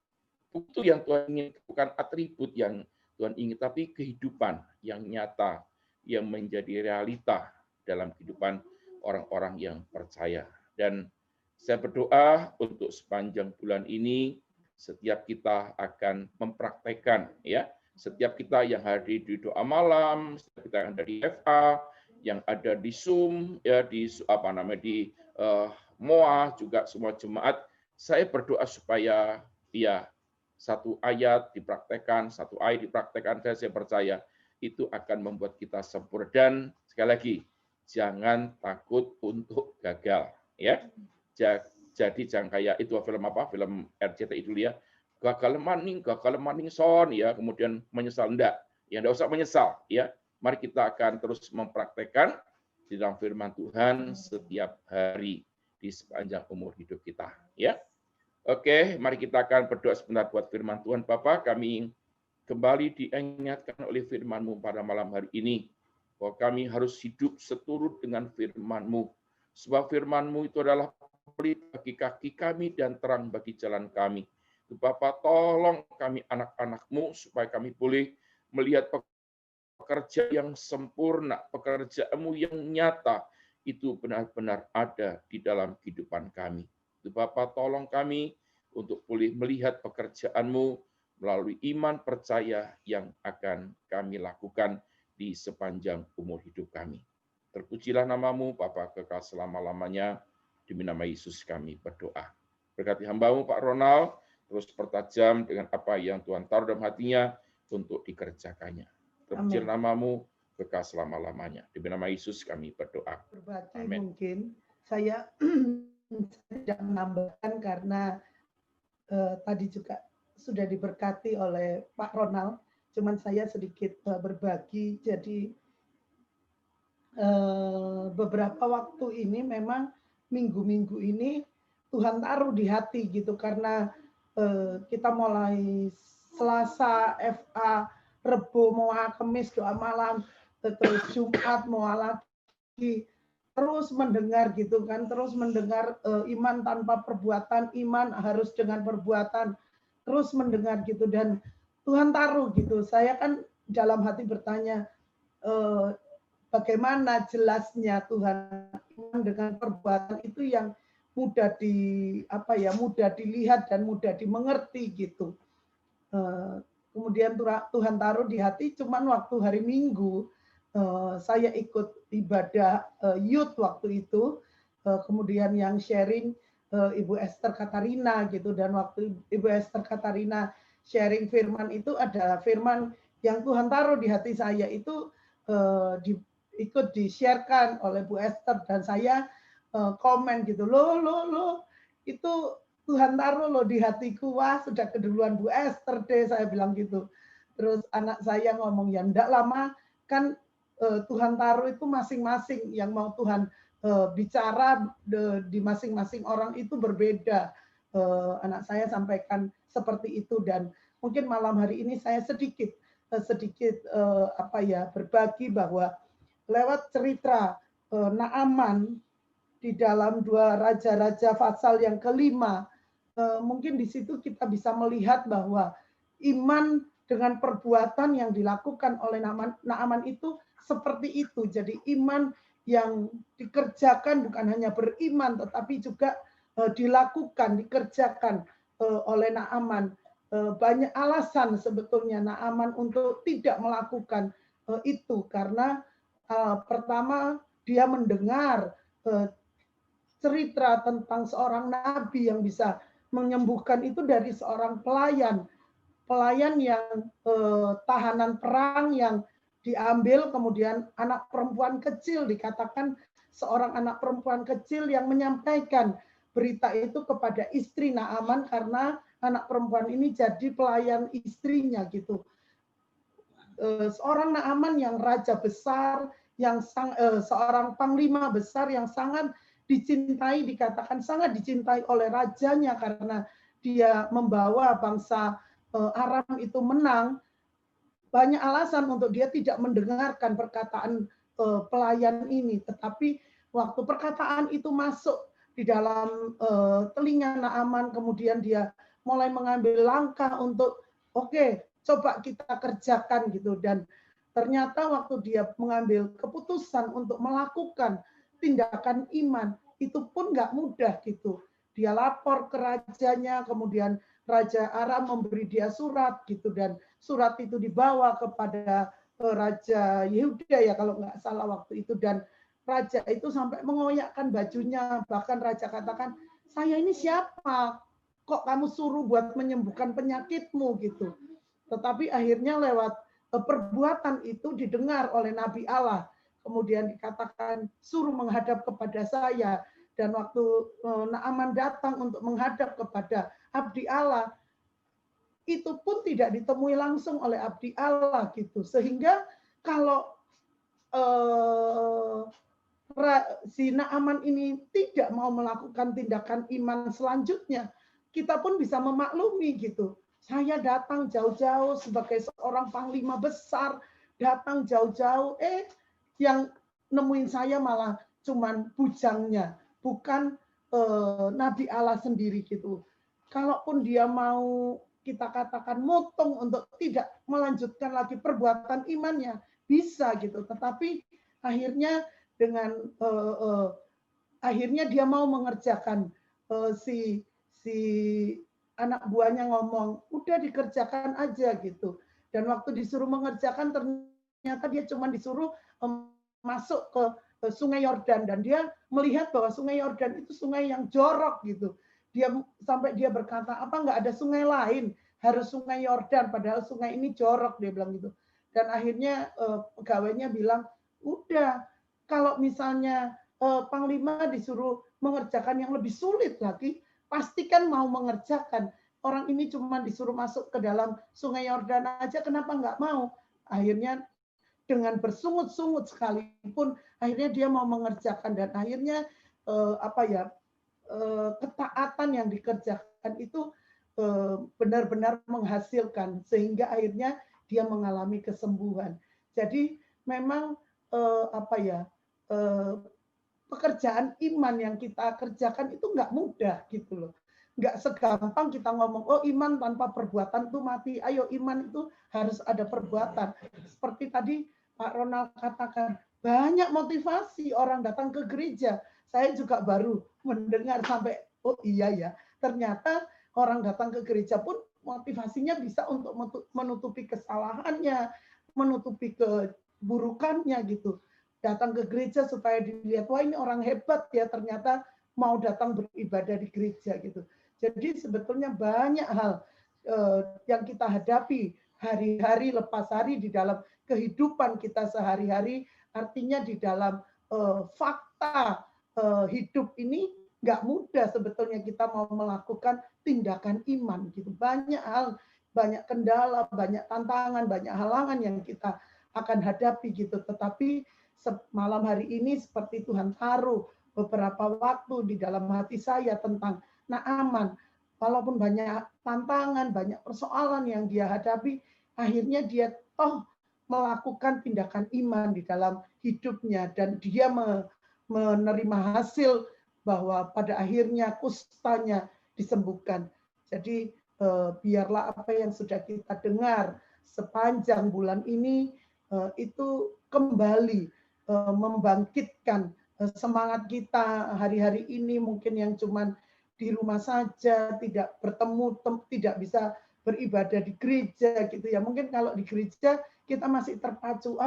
itu yang Tuhan ingin, bukan atribut yang Tuhan ingin, tapi kehidupan yang nyata, yang menjadi realita dalam kehidupan orang-orang yang percaya. Dan saya berdoa untuk sepanjang bulan ini, setiap kita akan mempraktekkan, ya, setiap kita yang hadir di doa malam, setiap kita yang ada di FA, yang ada di Zoom, ya, di MOA, juga semua jemaat, saya berdoa supaya, ya, satu ayat dipraktekkan, dan saya percaya itu akan membuat kita sempurna. Dan sekali lagi, jangan takut untuk gagal, ya. Jadi jangan kayak itu film RCTI dulu ya, gagal maning son ya, kemudian menyesal, enggak usah menyesal ya. Mari kita akan terus mempraktekkan di dalam firman Tuhan setiap hari di sepanjang umur hidup kita, ya. Oke, mari kita akan berdoa sebentar buat firman Tuhan. Bapa, kami kembali diingatkan oleh firman-Mu pada malam hari ini, bahwa kami harus hidup seturut dengan firman-Mu. Sebab firman-Mu itu adalah pelita bagi kaki kami dan terang bagi jalan kami. Bapa, tolong kami anak-anak-Mu supaya kami boleh melihat pekerjaan yang sempurna, pekerjaan-Mu yang nyata, itu benar-benar ada di dalam kehidupan kami. Bapa, tolong kami untuk boleh melihat pekerjaan-Mu melalui iman percaya yang akan kami lakukan di sepanjang umur hidup kami. Terpujilah nama-Mu, Bapa kekal selama-lamanya. Demi nama Yesus kami berdoa. Berkati hamba-Mu, Pak Ronald, terus pertajam dengan apa yang Tuhan taruh dalam hatinya untuk dikerjakannya. Terpujilah nama-Mu, kekal selama-lamanya. Demi nama Yesus kami berdoa. Berbagi Amin. mungkin saya tidak menambahkan karena tadi juga sudah diberkati oleh Pak Ronald, cuman saya sedikit berbagi. Jadi beberapa waktu ini memang minggu-minggu ini Tuhan taruh di hati gitu, karena kita mulai Selasa FA, Rebo mau Kamis doa malam, terus Jumat mau lagi, terus mendengar gitu kan, terus mendengar iman tanpa perbuatan, iman harus dengan perbuatan, terus mendengar gitu. Dan Tuhan taruh gitu, saya kan dalam hati bertanya, bagaimana jelasnya Tuhan, iman dengan perbuatan itu yang mudah mudah dilihat dan mudah dimengerti gitu. Kemudian Tuhan taruh di hati, cuman waktu hari Minggu saya ikut ibadah youth waktu itu, kemudian yang sharing Ibu Esther Katarina gitu, dan waktu Ibu Esther Katarina sharing firman itu, ada firman yang Tuhan taruh di hati saya itu ikut di-sharekan oleh Bu Esther, dan saya komen gitu, loh itu Tuhan taruh loh di hatiku, wah sudah keduluan Bu Esther deh, saya bilang gitu. Terus anak saya ngomong, ya enggak lama kan Tuhan taruh itu masing-masing, yang mau Tuhan bicara di masing-masing orang itu berbeda. Anak saya sampaikan seperti itu, dan mungkin malam hari ini saya sedikit berbagi bahwa lewat cerita Naaman di dalam 2 Raja-Raja pasal yang ke-5, mungkin di situ kita bisa melihat bahwa iman dengan perbuatan yang dilakukan oleh Naaman itu seperti itu. Jadi iman yang dikerjakan, bukan hanya beriman tetapi juga dikerjakan oleh Naaman. Banyak alasan sebetulnya Naaman untuk tidak melakukan itu, karena pertama dia mendengar cerita tentang seorang nabi yang bisa menyembuhkan itu dari seorang pelayan yang tahanan perang yang diambil, kemudian anak perempuan kecil, dikatakan seorang anak perempuan kecil yang menyampaikan berita itu kepada istri Naaman, karena anak perempuan ini jadi pelayan istrinya gitu. Seorang Naaman yang raja besar, yang seorang panglima besar yang sangat dicintai, dikatakan sangat dicintai oleh rajanya karena dia membawa bangsa Aram itu menang. Banyak alasan untuk dia tidak mendengarkan perkataan pelayan ini, tetapi waktu perkataan itu masuk di dalam telinga Naaman, kemudian dia mulai mengambil langkah untuk oke, coba kita kerjakan gitu. Dan ternyata waktu dia mengambil keputusan untuk melakukan tindakan iman, itu pun nggak mudah gitu. Dia lapor ke rajanya, kemudian Raja Aram memberi dia surat gitu, dan surat itu dibawa kepada Raja Yehuda ya kalau nggak salah waktu itu, dan raja itu sampai mengoyakkan bajunya, bahkan raja katakan, saya ini siapa kok kamu suruh buat menyembuhkan penyakitmu gitu. Tetapi akhirnya lewat perbuatan itu didengar oleh Nabi Allah. Kemudian dikatakan suruh menghadap kepada saya. Dan waktu Naaman datang untuk menghadap kepada abdi Allah, itu pun tidak ditemui langsung oleh abdi Allah gitu. Sehingga kalau si Naaman ini tidak mau melakukan tindakan iman selanjutnya, kita pun bisa memaklumi gitu. Saya datang jauh-jauh sebagai seorang panglima besar, datang jauh-jauh, yang nemuin saya malah cuman bujangnya, bukan Nabi Allah sendiri gitu. Kalaupun dia mau kita katakan motong untuk tidak melanjutkan lagi perbuatan imannya, bisa gitu. Tetapi akhirnya dengan akhirnya dia mau mengerjakan, si anak buahnya ngomong, udah dikerjakan aja gitu. Dan waktu disuruh mengerjakan ternyata dia cuma disuruh masuk ke Sungai Yordan, dan dia melihat bahwa Sungai Yordan itu sungai yang jorok gitu. Sampai dia berkata, apa nggak ada sungai lain, harus Sungai Yordan, padahal sungai ini jorok, dia bilang gitu. Dan akhirnya pegawainya bilang, udah, kalau misalnya Panglima disuruh mengerjakan yang lebih sulit lagi, pastikan mau mengerjakan. Orang ini cuma disuruh masuk ke dalam Sungai Yordan aja, kenapa nggak mau? Akhirnya dengan bersungut-sungut sekalipun, akhirnya dia mau mengerjakan, dan akhirnya ketaatan yang dikerjakan itu benar-benar menghasilkan, sehingga akhirnya dia mengalami kesembuhan. Jadi memang pekerjaan iman yang kita kerjakan itu nggak mudah gitu loh. Nggak segampang kita ngomong, oh iman tanpa perbuatan itu mati. Ayo, iman itu harus ada perbuatan. Seperti tadi Pak Ronald katakan, banyak motivasi orang datang ke gereja. Saya juga baru mendengar sampai, oh iya ya, ternyata orang datang ke gereja pun motivasinya bisa untuk menutupi kesalahannya, menutupi keburukannya gitu. Datang ke gereja supaya dilihat, wah ini orang hebat ya, ternyata mau datang beribadah di gereja gitu. Jadi sebetulnya banyak hal yang kita hadapi hari-hari lepas hari di dalam kehidupan kita sehari-hari, artinya di dalam fakta hidup ini nggak mudah sebetulnya kita mau melakukan tindakan iman gitu. Banyak hal, banyak kendala, banyak tantangan, banyak halangan yang kita akan hadapi gitu. Tetapi malam hari ini seperti Tuhan taruh beberapa waktu di dalam hati saya tentang Naaman. Walaupun banyak tantangan, banyak persoalan yang dia hadapi, akhirnya dia melakukan tindakan iman di dalam hidupnya, dan dia menerima hasil bahwa pada akhirnya kustanya disembuhkan. Jadi biarlah apa yang sudah kita dengar sepanjang bulan ini itu kembali membangkitkan semangat kita hari-hari ini, mungkin yang cuman di rumah saja, tidak bertemu, tidak bisa beribadah di gereja gitu ya. Mungkin kalau di gereja kita masih terpacu,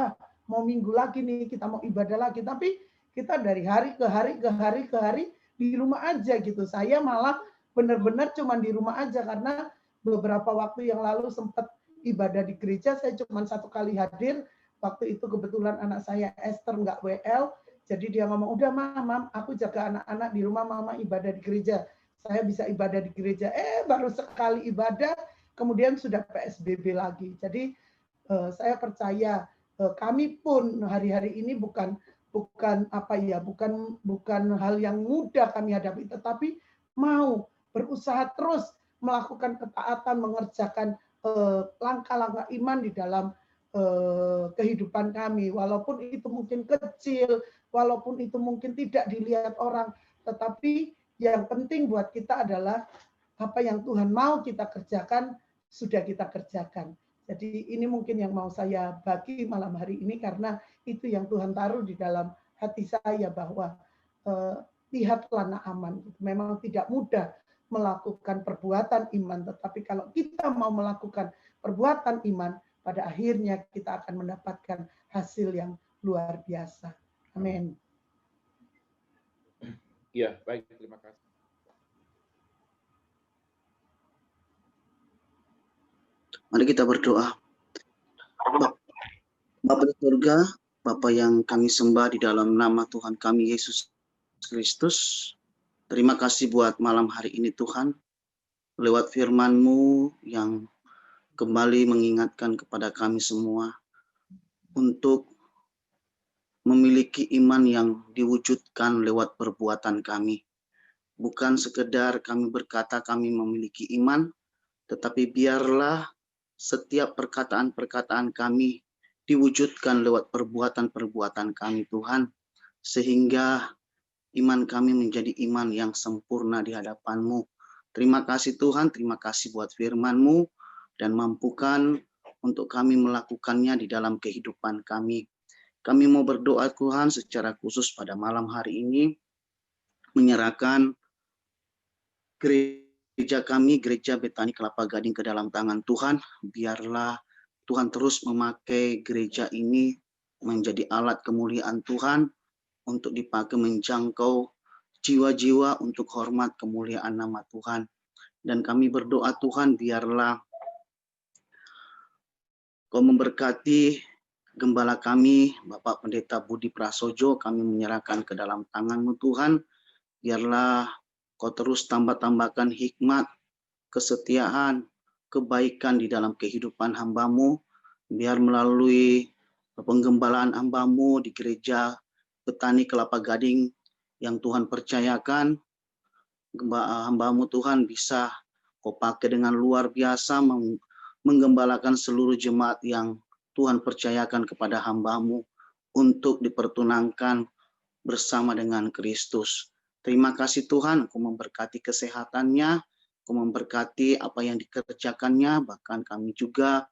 mau minggu lagi nih, kita mau ibadah lagi, tapi kita dari hari ke hari di rumah aja gitu. Saya malah benar-benar cuma di rumah aja, karena beberapa waktu yang lalu sempat ibadah di gereja, saya cuma 1 kali hadir. Waktu itu kebetulan anak saya Esther nggak WL, jadi dia ngomong, udah Mam, aku jaga anak-anak di rumah, Mama ibadah di gereja. Saya bisa ibadah di gereja, baru sekali ibadah, kemudian sudah PSBB lagi. Jadi saya percaya kami pun hari-hari ini bukan hal yang mudah kami hadapi, tetapi mau berusaha terus melakukan ketaatan, mengerjakan langkah-langkah iman di dalam kehidupan kami, walaupun itu mungkin kecil, walaupun itu mungkin tidak dilihat orang, tetapi yang penting buat kita adalah apa yang Tuhan mau kita kerjakan, sudah kita kerjakan. Jadi ini mungkin yang mau saya bagi malam hari ini, karena itu yang Tuhan taruh di dalam hati saya, bahwa lihatlah Naaman. Memang tidak mudah melakukan perbuatan iman, tetapi kalau kita mau melakukan perbuatan iman, pada akhirnya kita akan mendapatkan hasil yang luar biasa. Amin. Ya, baik, terima kasih. Mari kita berdoa. Bapa di surga, Bapa yang kami sembah di dalam nama Tuhan kami Yesus Kristus, terima kasih buat malam hari ini Tuhan, lewat firman-Mu yang kembali mengingatkan kepada kami semua untuk memiliki iman yang diwujudkan lewat perbuatan kami. Bukan sekedar kami berkata kami memiliki iman, tetapi biarlah setiap perkataan-perkataan kami diwujudkan lewat perbuatan-perbuatan kami Tuhan, sehingga iman kami menjadi iman yang sempurna di hadapan-Mu. Terima kasih Tuhan, terima kasih buat firman-Mu, dan mampukan untuk kami melakukannya di dalam kehidupan kami. Kami mau berdoa Tuhan secara khusus pada malam hari ini, menyerahkan gereja kami, Gereja Betani Kelapa Gading ke dalam tangan Tuhan. Biarlah Tuhan terus memakai gereja ini menjadi alat kemuliaan Tuhan untuk dipakai menjangkau jiwa-jiwa untuk hormat kemuliaan nama Tuhan. Dan kami berdoa Tuhan, biarlah Kau memberkati gembala kami, Bapak Pendeta Budi Prasojo, kami menyerahkan ke dalam tangan-Mu Tuhan. Biarlah Kau terus tambah-tambahkan hikmat, kesetiaan, kebaikan di dalam kehidupan hamba-Mu. Biar melalui penggembalaan hamba-Mu di Gereja Betani Kelapa Gading yang Tuhan percayakan, hamba-Mu Tuhan bisa Kau pakai dengan luar biasa menggembalakan seluruh jemaat yang Tuhan percayakan kepada hamba-Mu untuk dipertunangkan bersama dengan Kristus. Terima kasih Tuhan, Kau memberkati kesehatannya, Kau memberkati apa yang dikerjakannya, bahkan kami juga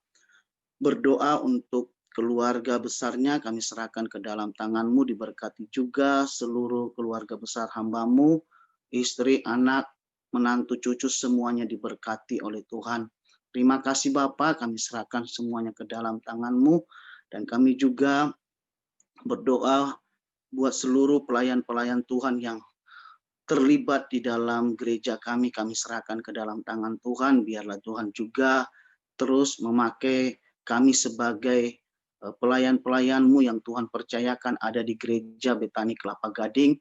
berdoa untuk keluarga besarnya, kami serahkan ke dalam tangan-Mu, diberkati juga seluruh keluarga besar hamba-Mu, istri, anak, menantu, cucu, semuanya diberkati oleh Tuhan. Terima kasih Bapa, kami serahkan semuanya ke dalam tangan-Mu, dan kami juga berdoa buat seluruh pelayan-pelayan Tuhan yang terlibat di dalam gereja kami serahkan ke dalam tangan Tuhan. Biarlah Tuhan juga terus memakai kami sebagai pelayan-pelayan-Mu yang Tuhan percayakan ada di Gereja Betani Kelapa Gading.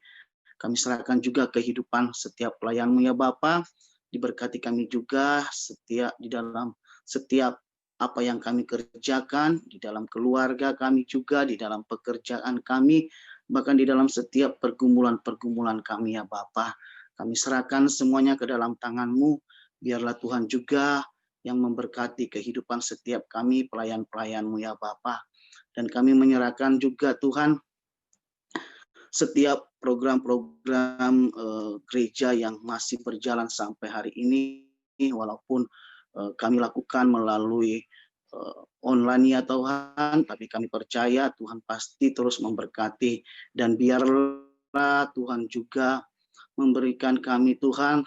Kami serahkan juga kehidupan setiap pelayan-Mu ya Bapa. Diberkati kami juga di dalam setiap apa yang kami kerjakan, di dalam keluarga kami juga, di dalam pekerjaan kami, bahkan di dalam setiap pergumulan-pergumulan kami ya Bapa. Kami serahkan semuanya ke dalam tangan-Mu, biarlah Tuhan juga yang memberkati kehidupan setiap kami, pelayan-pelayan-Mu ya Bapa. Dan kami menyerahkan juga Tuhan, setiap program-program gereja yang masih berjalan sampai hari ini, walaupun kami lakukan melalui online ya Tuhan, tapi kami percaya Tuhan pasti terus memberkati, dan biarlah Tuhan juga memberikan kami Tuhan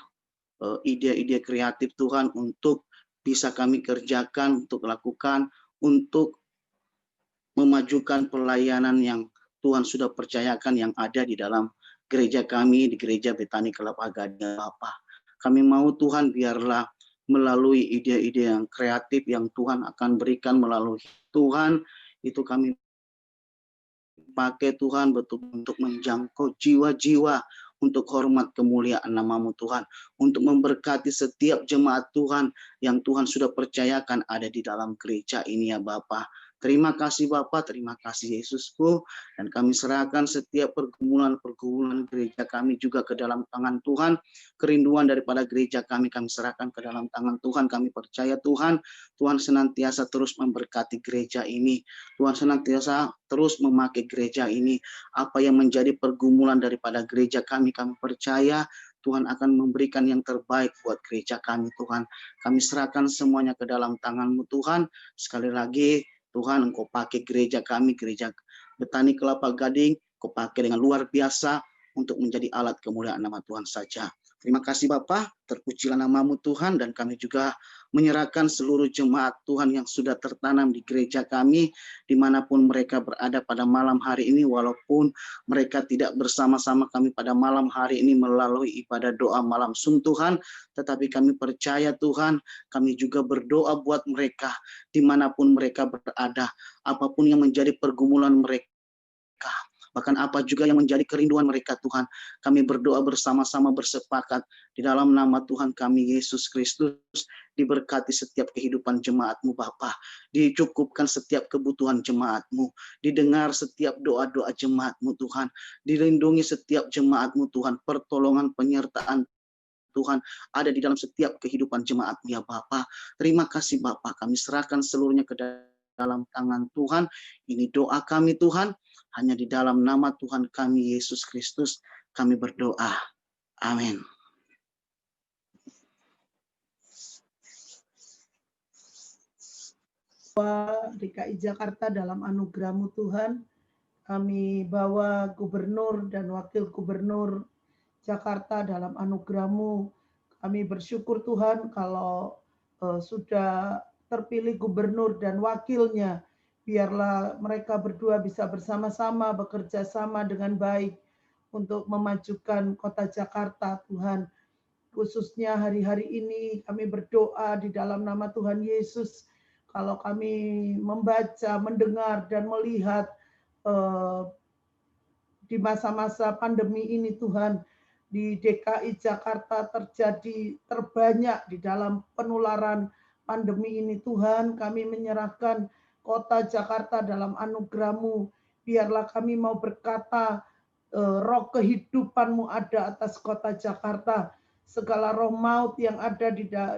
ide-ide kreatif Tuhan untuk bisa kami kerjakan, untuk lakukan, untuk memajukan pelayanan yang Tuhan sudah percayakan yang ada di dalam gereja kami, di Gereja Betani Kelapa Gading Bapa. Kami mau Tuhan biarlah melalui ide-ide yang kreatif yang Tuhan akan berikan melalui Tuhan, itu kami pakai Tuhan betul untuk menjangkau jiwa-jiwa untuk hormat kemuliaan nama-Mu Tuhan, untuk memberkati setiap jemaat Tuhan yang Tuhan sudah percayakan ada di dalam gereja ini ya Bapa. Terima kasih Bapa, terima kasih Yesusku, dan kami serahkan setiap pergumulan-pergumulan gereja kami juga ke dalam tangan Tuhan. Kerinduan daripada gereja kami serahkan ke dalam tangan Tuhan. Kami percaya Tuhan, Tuhan senantiasa terus memberkati gereja ini. Tuhan senantiasa terus memakai gereja ini. Apa yang menjadi pergumulan daripada gereja kami percaya Tuhan akan memberikan yang terbaik buat gereja kami Tuhan. Kami serahkan semuanya ke dalam tangan-Mu Tuhan. Sekali lagi Tuhan, Engkau pakai gereja kami, Gereja Betani Kelapa Gading, Engkau pakai dengan luar biasa untuk menjadi alat kemuliaan nama Tuhan saja. Terima kasih Bapa, terpujilah nama-Mu Tuhan, dan kami juga menyerahkan seluruh jemaat Tuhan yang sudah tertanam di gereja kami, dimanapun mereka berada pada malam hari ini, walaupun mereka tidak bersama-sama kami pada malam hari ini melalui ibadah doa malam Tuhan, tetapi kami percaya Tuhan, kami juga berdoa buat mereka, dimanapun mereka berada, apapun yang menjadi pergumulan mereka, bahkan apa juga yang menjadi kerinduan mereka Tuhan, kami berdoa bersama-sama bersepakat di dalam nama Tuhan kami Yesus Kristus, diberkati setiap kehidupan jemaat-Mu Bapa, dicukupkan setiap kebutuhan jemaat-Mu, didengar setiap doa-doa jemaat-Mu Tuhan, dilindungi setiap jemaat-Mu Tuhan, pertolongan penyertaan Tuhan ada di dalam setiap kehidupan jemaat-Mu ya Bapa. Terima kasih Bapa, kami serahkan seluruhnya ke dalam tangan Tuhan. Ini doa kami Tuhan, hanya di dalam nama Tuhan kami Yesus Kristus kami berdoa. Amin. DKI Jakarta dalam anugerah-Mu Tuhan, kami bawa gubernur dan wakil gubernur Jakarta dalam anugerah-Mu. Kami bersyukur Tuhan kalau sudah terpilih gubernur dan wakilnya, biarlah mereka berdua bisa bersama-sama bekerja sama dengan baik untuk memajukan kota Jakarta Tuhan. Khususnya hari-hari ini kami berdoa di dalam nama Tuhan Yesus, kalau kami membaca, mendengar, dan melihat di masa-masa pandemi ini Tuhan, di DKI Jakarta terjadi terbanyak di dalam penularan pandemi ini Tuhan, kami menyerahkan kota Jakarta dalam anugerah-Mu. Biarlah kami mau berkata, roh kehidupan-Mu ada atas kota Jakarta. Segala roh maut yang ada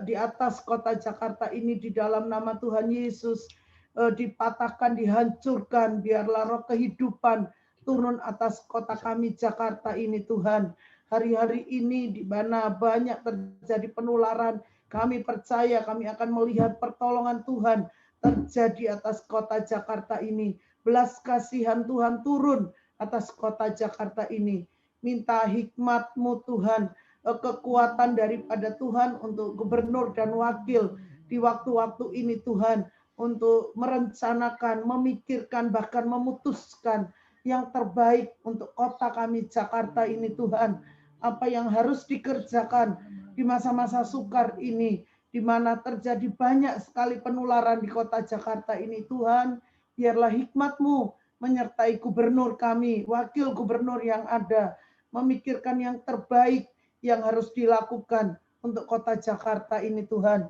di atas kota Jakarta ini di dalam nama Tuhan Yesus dipatahkan, dihancurkan. Biarlah roh kehidupan turun atas kota kami Jakarta ini Tuhan. Hari-hari ini di mana banyak terjadi penularan, kami percaya kami akan melihat pertolongan Tuhan terjadi atas kota Jakarta ini. Belas kasihan Tuhan turun atas kota Jakarta ini. Minta hikmat-Mu Tuhan, kekuatan daripada Tuhan untuk gubernur dan wakil di waktu-waktu ini Tuhan, untuk merencanakan, memikirkan, bahkan memutuskan yang terbaik untuk kota kami Jakarta ini Tuhan. Apa yang harus dikerjakan di masa-masa sukar ini, di mana terjadi banyak sekali penularan di kota Jakarta ini Tuhan, biarlah hikmat-Mu menyertai gubernur kami, wakil gubernur yang ada, memikirkan yang terbaik yang harus dilakukan untuk kota Jakarta ini Tuhan.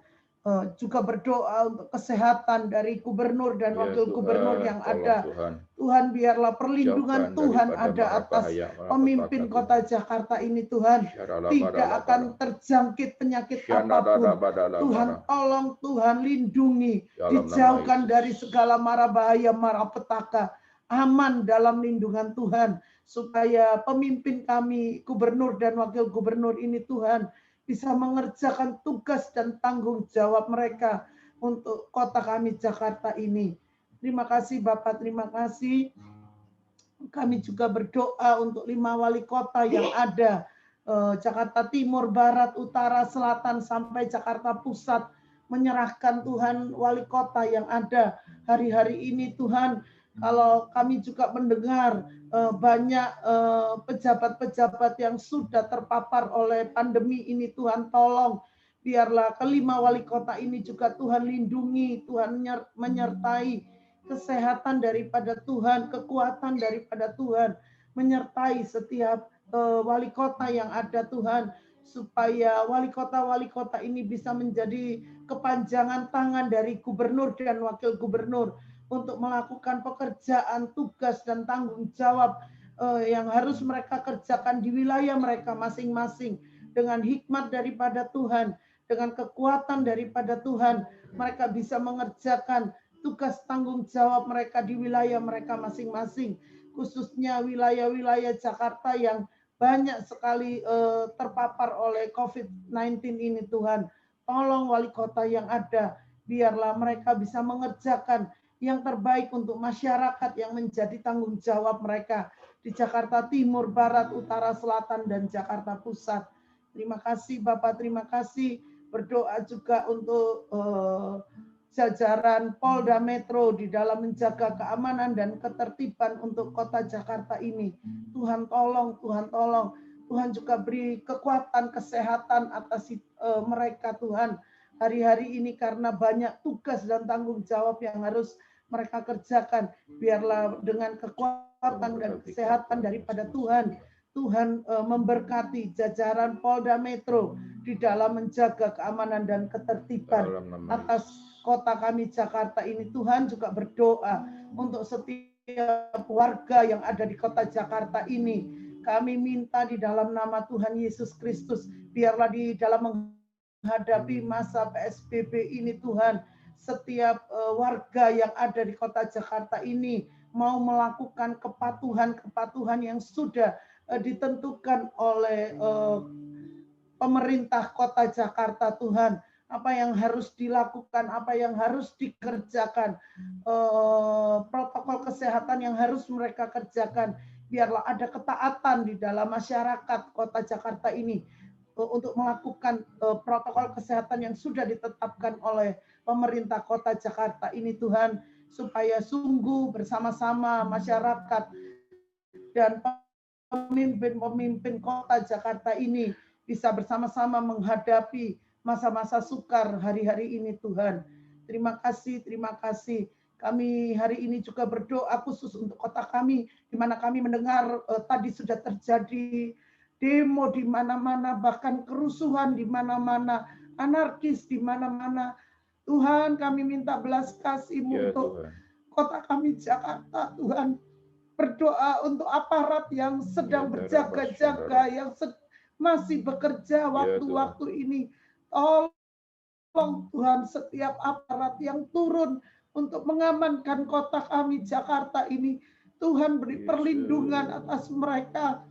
Juga berdoa untuk kesehatan dari gubernur dan wakil gubernur yang ada. Tuhan, biarlah perlindungan Tuhan ada atas pemimpin kota Jakarta ini Tuhan. Tidak akan terjangkit penyakit apapun. Tuhan tolong, Tuhan lindungi, dijauhkan dari segala mara bahaya, mara petaka. Aman dalam lindungan Tuhan, supaya pemimpin kami, gubernur dan wakil gubernur ini Tuhan, bisa mengerjakan tugas dan tanggung jawab mereka untuk kota kami Jakarta ini. Terima kasih Bapak, terima kasih. Kami juga berdoa untuk 5 wali kota yang ada, Jakarta Timur, Barat, Utara, Selatan, sampai Jakarta Pusat. Menyerahkan Tuhan wali kota yang ada hari-hari ini Tuhan. Kalau kami juga mendengar banyak pejabat-pejabat yang sudah terpapar oleh pandemi ini Tuhan, tolong biarlah kelima wali kota ini juga Tuhan lindungi, Tuhan menyertai kesehatan daripada Tuhan, kekuatan daripada Tuhan, menyertai setiap wali kota yang ada Tuhan, supaya wali kota ini bisa menjadi kepanjangan tangan dari gubernur dan wakil gubernur untuk melakukan pekerjaan, tugas, dan tanggung jawab yang harus mereka kerjakan di wilayah mereka masing-masing. Dengan hikmat daripada Tuhan, dengan kekuatan daripada Tuhan, mereka bisa mengerjakan tugas tanggung jawab mereka di wilayah mereka masing-masing. Khususnya wilayah-wilayah Jakarta yang banyak sekali terpapar oleh COVID-19 ini Tuhan. Tolong wali kota yang ada, biarlah mereka bisa mengerjakan yang terbaik untuk masyarakat yang menjadi tanggung jawab mereka di Jakarta Timur, Barat, Utara, Selatan, dan Jakarta Pusat. Terima kasih Bapak, terima kasih. berdoa juga untuk jajaran Polda Metro di dalam menjaga keamanan dan ketertiban untuk kota Jakarta ini. Tuhan tolong, Tuhan tolong. Tuhan juga beri kekuatan, kesehatan atas mereka Tuhan. Hari-hari ini karena banyak tugas dan tanggung jawab yang harus mereka kerjakan. Biarlah dengan kekuatan dan kesehatan daripada Tuhan, Tuhan memberkati jajaran Polda Metro di dalam menjaga keamanan dan ketertiban atas kota kami Jakarta ini. Tuhan juga berdoa untuk setiap warga yang ada di kota Jakarta ini. Kami minta di dalam nama Tuhan Yesus Kristus, biarlah di dalam menghadapi masa PSBB ini Tuhan, setiap warga yang ada di kota Jakarta ini mau melakukan kepatuhan yang sudah ditentukan oleh pemerintah kota Jakarta Tuhan. Apa yang harus dilakukan, apa yang harus dikerjakan, protokol kesehatan yang harus mereka kerjakan. Biarlah ada ketaatan di dalam masyarakat kota Jakarta ini untuk melakukan protokol kesehatan yang sudah ditetapkan oleh pemerintah kota Jakarta ini Tuhan, supaya sungguh bersama-sama masyarakat dan pemimpin-pemimpin kota Jakarta ini bisa bersama-sama menghadapi masa-masa sukar hari-hari ini Tuhan. Terima kasih, terima kasih. Kami hari ini juga berdoa khusus untuk kota kami, di mana kami mendengar tadi sudah terjadi demo di mana-mana, bahkan kerusuhan di mana-mana, anarkis di mana-mana. Tuhan, kami minta belas kasih-Mu untuk kota kami Jakarta, Tuhan. Berdoa untuk aparat yang sedang berjaga-jaga, yang masih bekerja waktu-waktu ini. Tolong Tuhan, setiap aparat yang turun untuk mengamankan kota kami Jakarta ini, Tuhan beri perlindungan atas mereka,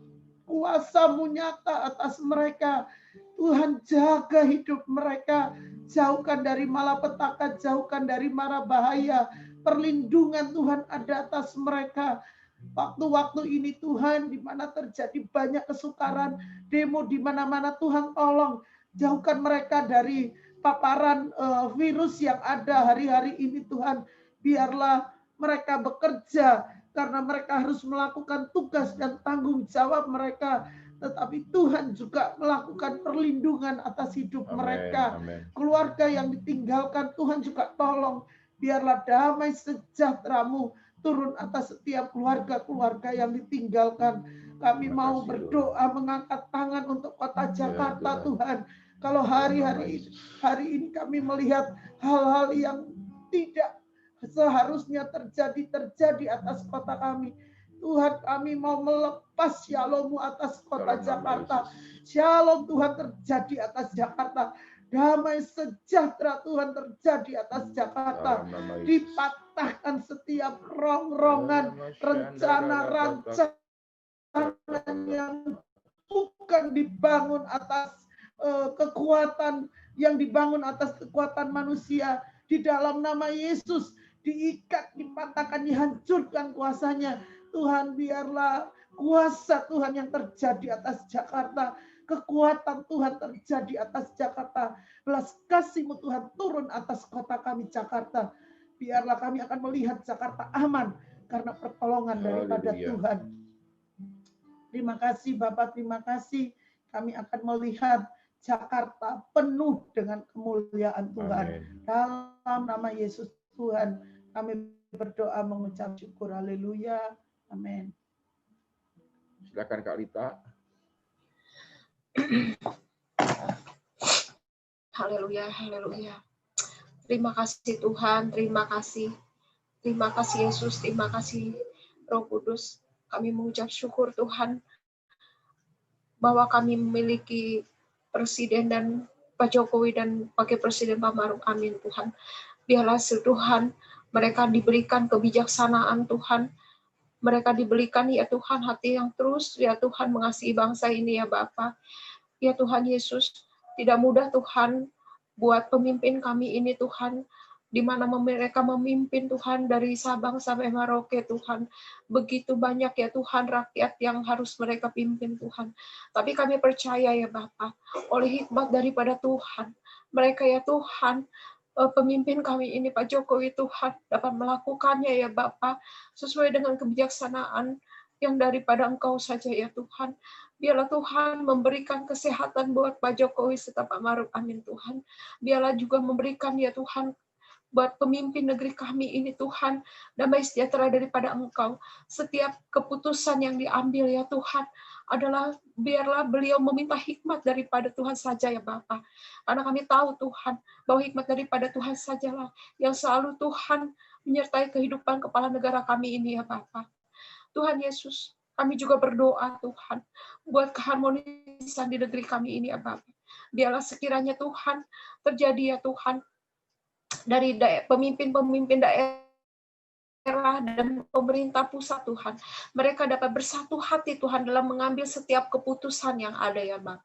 kuasa-Mu nyata atas mereka. Tuhan jaga hidup mereka, jauhkan dari malapetaka, jauhkan dari mara bahaya. Perlindungan Tuhan ada atas mereka. Waktu-waktu ini Tuhan, di mana terjadi banyak kesukaran, demo di mana-mana, Tuhan tolong jauhkan mereka dari paparan virus yang ada hari-hari ini Tuhan. Biarlah mereka bekerja karena mereka harus melakukan tugas dan tanggung jawab mereka. Tetapi Tuhan juga melakukan perlindungan atas hidup mereka. Keluarga yang ditinggalkan Tuhan juga tolong. Biarlah damai sejahtera-Mu turun atas setiap keluarga-keluarga yang ditinggalkan. Kami mau berdoa mengangkat tangan untuk kota Jakarta Tuhan. Kalau hari-hari ini kami melihat hal-hal yang tidak seharusnya terjadi atas kota kami. Tuhan, kami mau melepas Shalom-Mu atas kota Jakarta. Shalom Tuhan terjadi atas Jakarta. Damai sejahtera Tuhan terjadi atas Jakarta. Dipatahkan setiap rongrongan, rencana rancangan yang bukan dibangun atas kekuatan, yang dibangun atas kekuatan manusia. Di dalam nama Yesus diikat, dipatahkan, dihancurkan kuasanya. Tuhan, biarlah kuasa Tuhan yang terjadi atas Jakarta, kekuatan Tuhan terjadi atas Jakarta, belas kasih-Mu Tuhan turun atas kota kami Jakarta. Biarlah kami akan melihat Jakarta aman karena pertolongan daripada Tuhan. Terima kasih Bapak, terima kasih. Kami akan melihat Jakarta penuh dengan kemuliaan Tuhan. Amen. Dalam nama Yesus Tuhan, kami berdoa mengucap syukur. Haleluya. Amin. Silakan Kak Lita. Haleluya, haleluya. Terima kasih Tuhan, terima kasih. Terima kasih Yesus, terima kasih Roh Kudus. Kami mengucap syukur Tuhan bahwa kami memiliki Presiden dan Pak Jokowi dan Wakil Presiden Pak Maruf Amin Tuhan. Biarlah Tuhan, mereka diberikan kebijaksanaan Tuhan. Mereka diberikan ya Tuhan hati yang terus ya Tuhan mengasihi bangsa ini ya Bapa. Ya Tuhan Yesus, tidak mudah Tuhan buat pemimpin kami ini Tuhan, di mana mereka memimpin Tuhan dari Sabang sampai Merauke Tuhan. Begitu banyak ya Tuhan rakyat yang harus mereka pimpin Tuhan. Tapi kami percaya ya Bapa, oleh hikmat daripada Tuhan, mereka ya Tuhan, pemimpin kami ini Pak Jokowi Tuhan dapat melakukannya ya Bapa sesuai dengan kebijaksanaan yang daripada Engkau saja ya Tuhan. Biarlah Tuhan memberikan kesehatan buat Pak Jokowi serta Pak Maruf Amin Tuhan. Biarlah juga memberikan ya Tuhan buat pemimpin negeri kami ini Tuhan, damai sejahtera daripada Engkau. Setiap keputusan yang diambil ya Tuhan, adalah biarlah beliau meminta hikmat daripada Tuhan saja ya Bapa. Karena kami tahu Tuhan, bahwa hikmat daripada Tuhan sajalah yang selalu Tuhan menyertai kehidupan kepala negara kami ini ya Bapa. Tuhan Yesus, kami juga berdoa Tuhan, buat keharmonisan di negeri kami ini ya Bapa. Biarlah sekiranya Tuhan, terjadi ya Tuhan, dari pemimpin-pemimpin daerah dan pemerintah pusat Tuhan. Mereka dapat bersatu hati Tuhan dalam mengambil setiap keputusan yang ada ya Bapa.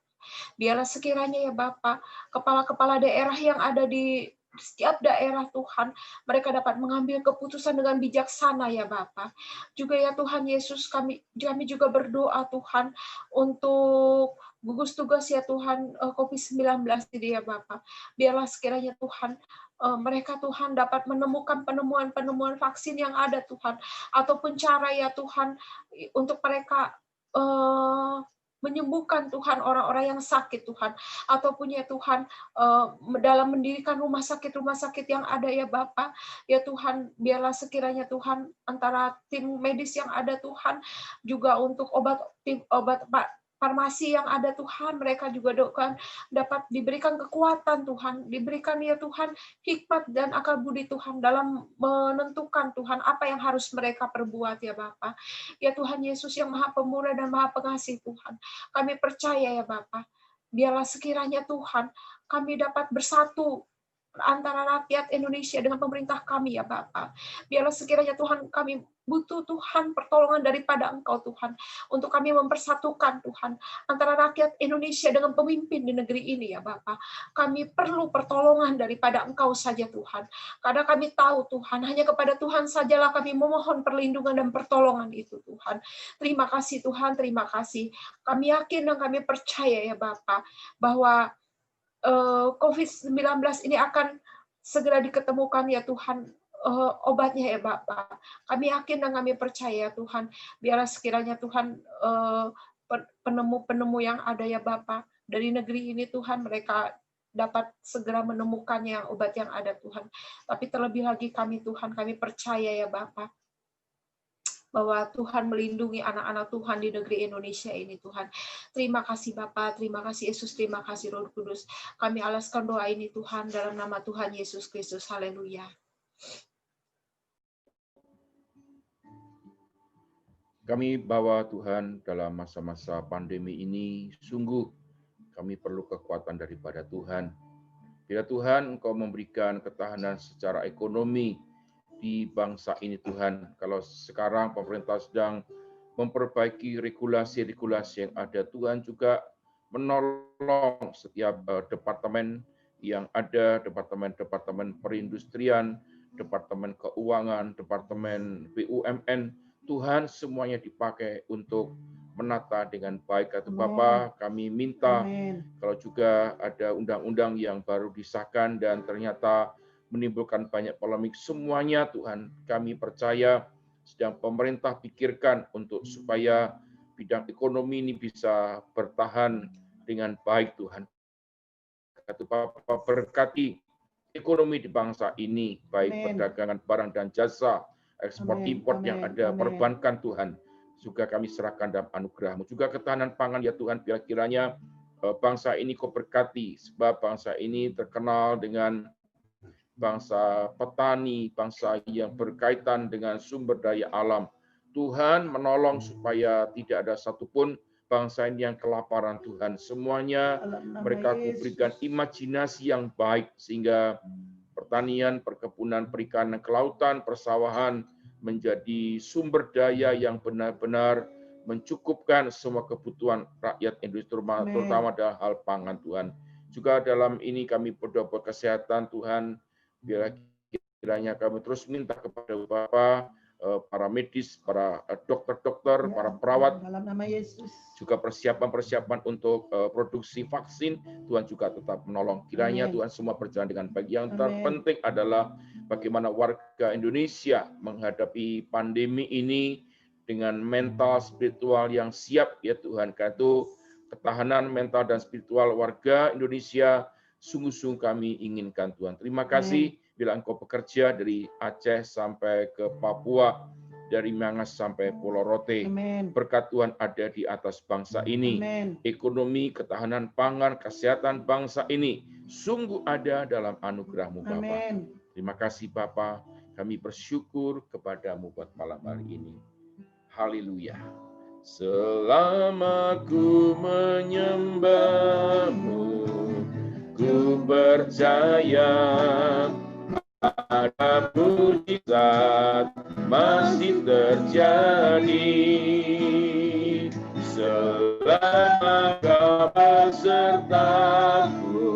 Biarlah sekiranya ya Bapa, kepala-kepala daerah yang ada di setiap daerah Tuhan, mereka dapat mengambil keputusan dengan bijaksana ya Bapa. Juga ya Tuhan Yesus, kami juga berdoa Tuhan untuk gugus tugas ya Tuhan COVID-19 ini ya Bapa. Biarlah sekiranya Tuhan mereka Tuhan dapat menemukan penemuan vaksin yang ada Tuhan, ataupun cara ya Tuhan untuk mereka menyembuhkan Tuhan orang-orang yang sakit Tuhan, ataupun ya Tuhan dalam mendirikan rumah sakit yang ada ya Bapa, ya Tuhan biarlah sekiranya Tuhan antara tim medis yang ada Tuhan, juga untuk obat farmasi yang ada Tuhan, mereka juga doakan dapat diberikan kekuatan Tuhan, diberikan ya Tuhan hikmat dan akal budi Tuhan dalam menentukan Tuhan apa yang harus mereka perbuat ya Bapa. Ya Tuhan Yesus yang Maha Pemurah dan Maha Pengasih Tuhan, kami percaya ya Bapa, biarlah sekiranya Tuhan kami dapat bersatu antara rakyat Indonesia dengan pemerintah kami ya Bapa. Biarlah sekiranya Tuhan kami butuh Tuhan pertolongan daripada Engkau Tuhan, untuk kami mempersatukan Tuhan antara rakyat Indonesia dengan pemimpin di negeri ini ya Bapa. Kami perlu pertolongan daripada Engkau saja Tuhan, karena kami tahu Tuhan hanya kepada Tuhan sajalah kami memohon perlindungan dan pertolongan itu Tuhan. Terima kasih Tuhan, terima kasih. Kami yakin dan kami percaya ya Bapa bahwa COVID-19 ini akan segera diketemukan ya Tuhan obatnya ya Bapa. Kami yakin dan kami percaya Tuhan, biarlah sekiranya Tuhan penemu-penemu yang ada ya Bapa dari negeri ini Tuhan, mereka dapat segera menemukan yang obat yang ada Tuhan. Tapi terlebih lagi kami Tuhan, kami percaya ya Bapa, bahwa Tuhan melindungi anak-anak Tuhan di negeri Indonesia ini Tuhan. Terima kasih Bapa, terima kasih Yesus, terima kasih Roh Kudus. Kami alaskan doa ini Tuhan dalam nama Tuhan Yesus Kristus. Haleluya. Kami bawa Tuhan dalam masa-masa pandemi ini, sungguh kami perlu kekuatan daripada Tuhan. Bila Tuhan Engkau memberikan ketahanan secara ekonomi di bangsa ini Tuhan, kalau sekarang pemerintah sedang memperbaiki regulasi-regulasi yang ada, Tuhan juga menolong setiap departemen yang ada, departemen perindustrian, departemen keuangan, departemen BUMN, Tuhan semuanya dipakai untuk menata dengan baik. Kata Bapa, kami minta kalau juga ada undang-undang yang baru disahkan dan ternyata menimbulkan banyak polemik, semuanya Tuhan kami percaya sedang pemerintah pikirkan untuk supaya bidang ekonomi ini bisa bertahan dengan baik Tuhan. Kata Bapa, berkati ekonomi di bangsa ini, baik perdagangan barang dan jasa, ekspor impor yang ada, perbankan Tuhan, juga kami serahkan dalam anugerah-Mu. Juga ketahanan pangan ya Tuhan, biar kiranya bangsa ini Kau berkati, sebab bangsa ini terkenal dengan bangsa petani, bangsa yang berkaitan dengan sumber daya alam. Tuhan menolong supaya tidak ada satupun bangsa ini yang kelaparan Tuhan. Semuanya mereka Kau berikan imajinasi yang baik, sehingga pertanian, perkebunan, perikanan, kelautan, persawahan menjadi sumber daya yang benar-benar mencukupkan semua kebutuhan rakyat Indonesia, terutama dalam hal pangan Tuhan. Juga dalam ini kami berdoa buat kesehatan Tuhan, biar kiranya kami terus minta kepada Bapa para medis, para dokter-dokter, Ya, para perawat, dalam nama Yesus. juga persiapan-persiapan untuk produksi vaksin, Tuhan juga tetap menolong. Kiranya Amin. Tuhan semua berjalan dengan baik. Yang Amin. terpenting adalah bagaimana warga Indonesia menghadapi pandemi ini dengan mental spiritual yang siap, ya Tuhan. Karena itu ketahanan mental dan spiritual warga Indonesia sungguh-sungguh kami inginkan, Tuhan. Terima kasih bila Engkau bekerja dari Aceh sampai ke Papua, dari Miangas sampai Pulau Rote. Amin. Berkat Tuhan ada di atas bangsa ini. Amin. Ekonomi, ketahanan pangan, kesehatan bangsa ini sungguh ada dalam anugerah-Mu, Bapa. Amin. Terima kasih, Bapa. Kami bersyukur kepada-Mu buat malam hari ini. Haleluya. Selama ku menyembah-Mu, ku percaya ada mujizat masih terjadi. Selama Kau besertaku,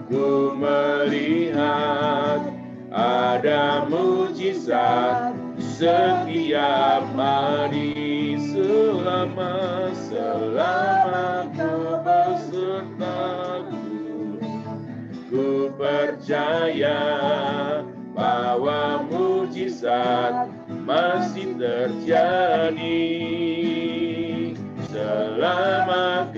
ku melihat ada mujizat setiap hari. Selama Kau besertaku, ku percaya bahwa mujizat masih terjadi. Selama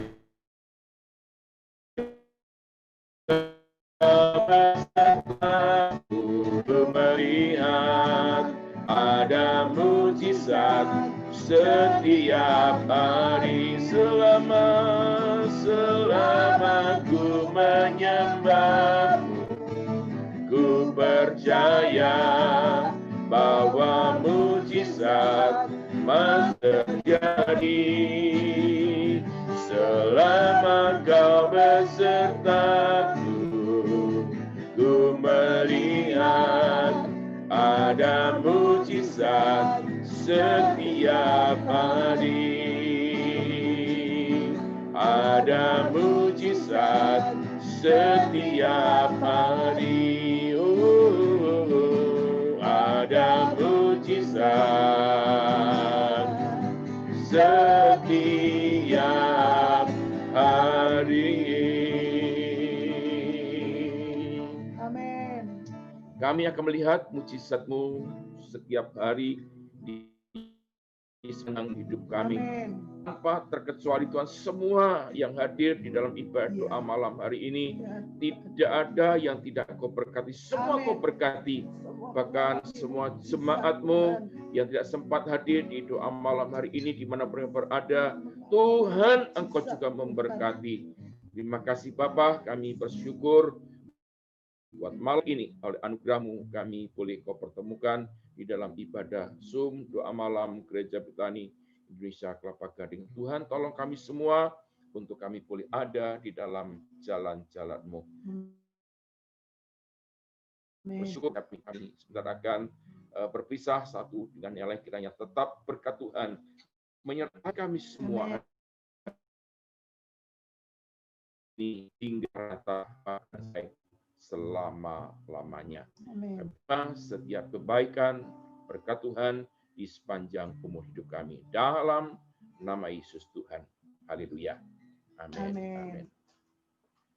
ku melihat ada mujizat setiap hari. Selama ku menyembah-Mu, ku percaya bahwa mujizat masih terjadi. Selama Kau besertaku, ku melihat ada mujizat setiap hari. Ada mujizat setiap hari. Ada mujizat setiap hari. Amin. Kami akan melihat mujizat-Mu setiap hari di senang hidup kami. Amin. Tanpa terkecuali Tuhan, semua yang hadir di dalam ibadah Iya. doa malam hari ini, Ya. tidak ada yang tidak Kau berkati. Semua Amin. Kau berkati. Semua Bahkan berkati. semua Bisa, jemaat-Mu Tuhan. yang tidak sempat hadir di doa malam hari ini, di mana mereka berada, Tuhan Engkau juga memberkati. Terima kasih Bapa, kami bersyukur buat malam ini. Oleh anugerah-Mu kami boleh Kau pertemukan di dalam ibadah Zoom doa malam Gereja Betani Indonesia Kelapa Gading. Tuhan tolong kami semua untuk kami boleh ada di dalam jalan-jalan-Mu. Amin. Bersyukur kami sebentar akan berpisah satu dengan yang lain, kiranya tetap berkat Tuhan menyertai kami semua. Ini hingga rata selama-lamanya. Amin. Setiap kebaikan berkat Tuhan di sepanjang umur hidup kami. Dalam nama Yesus Tuhan. Haleluya. Amin. Amin. Amin.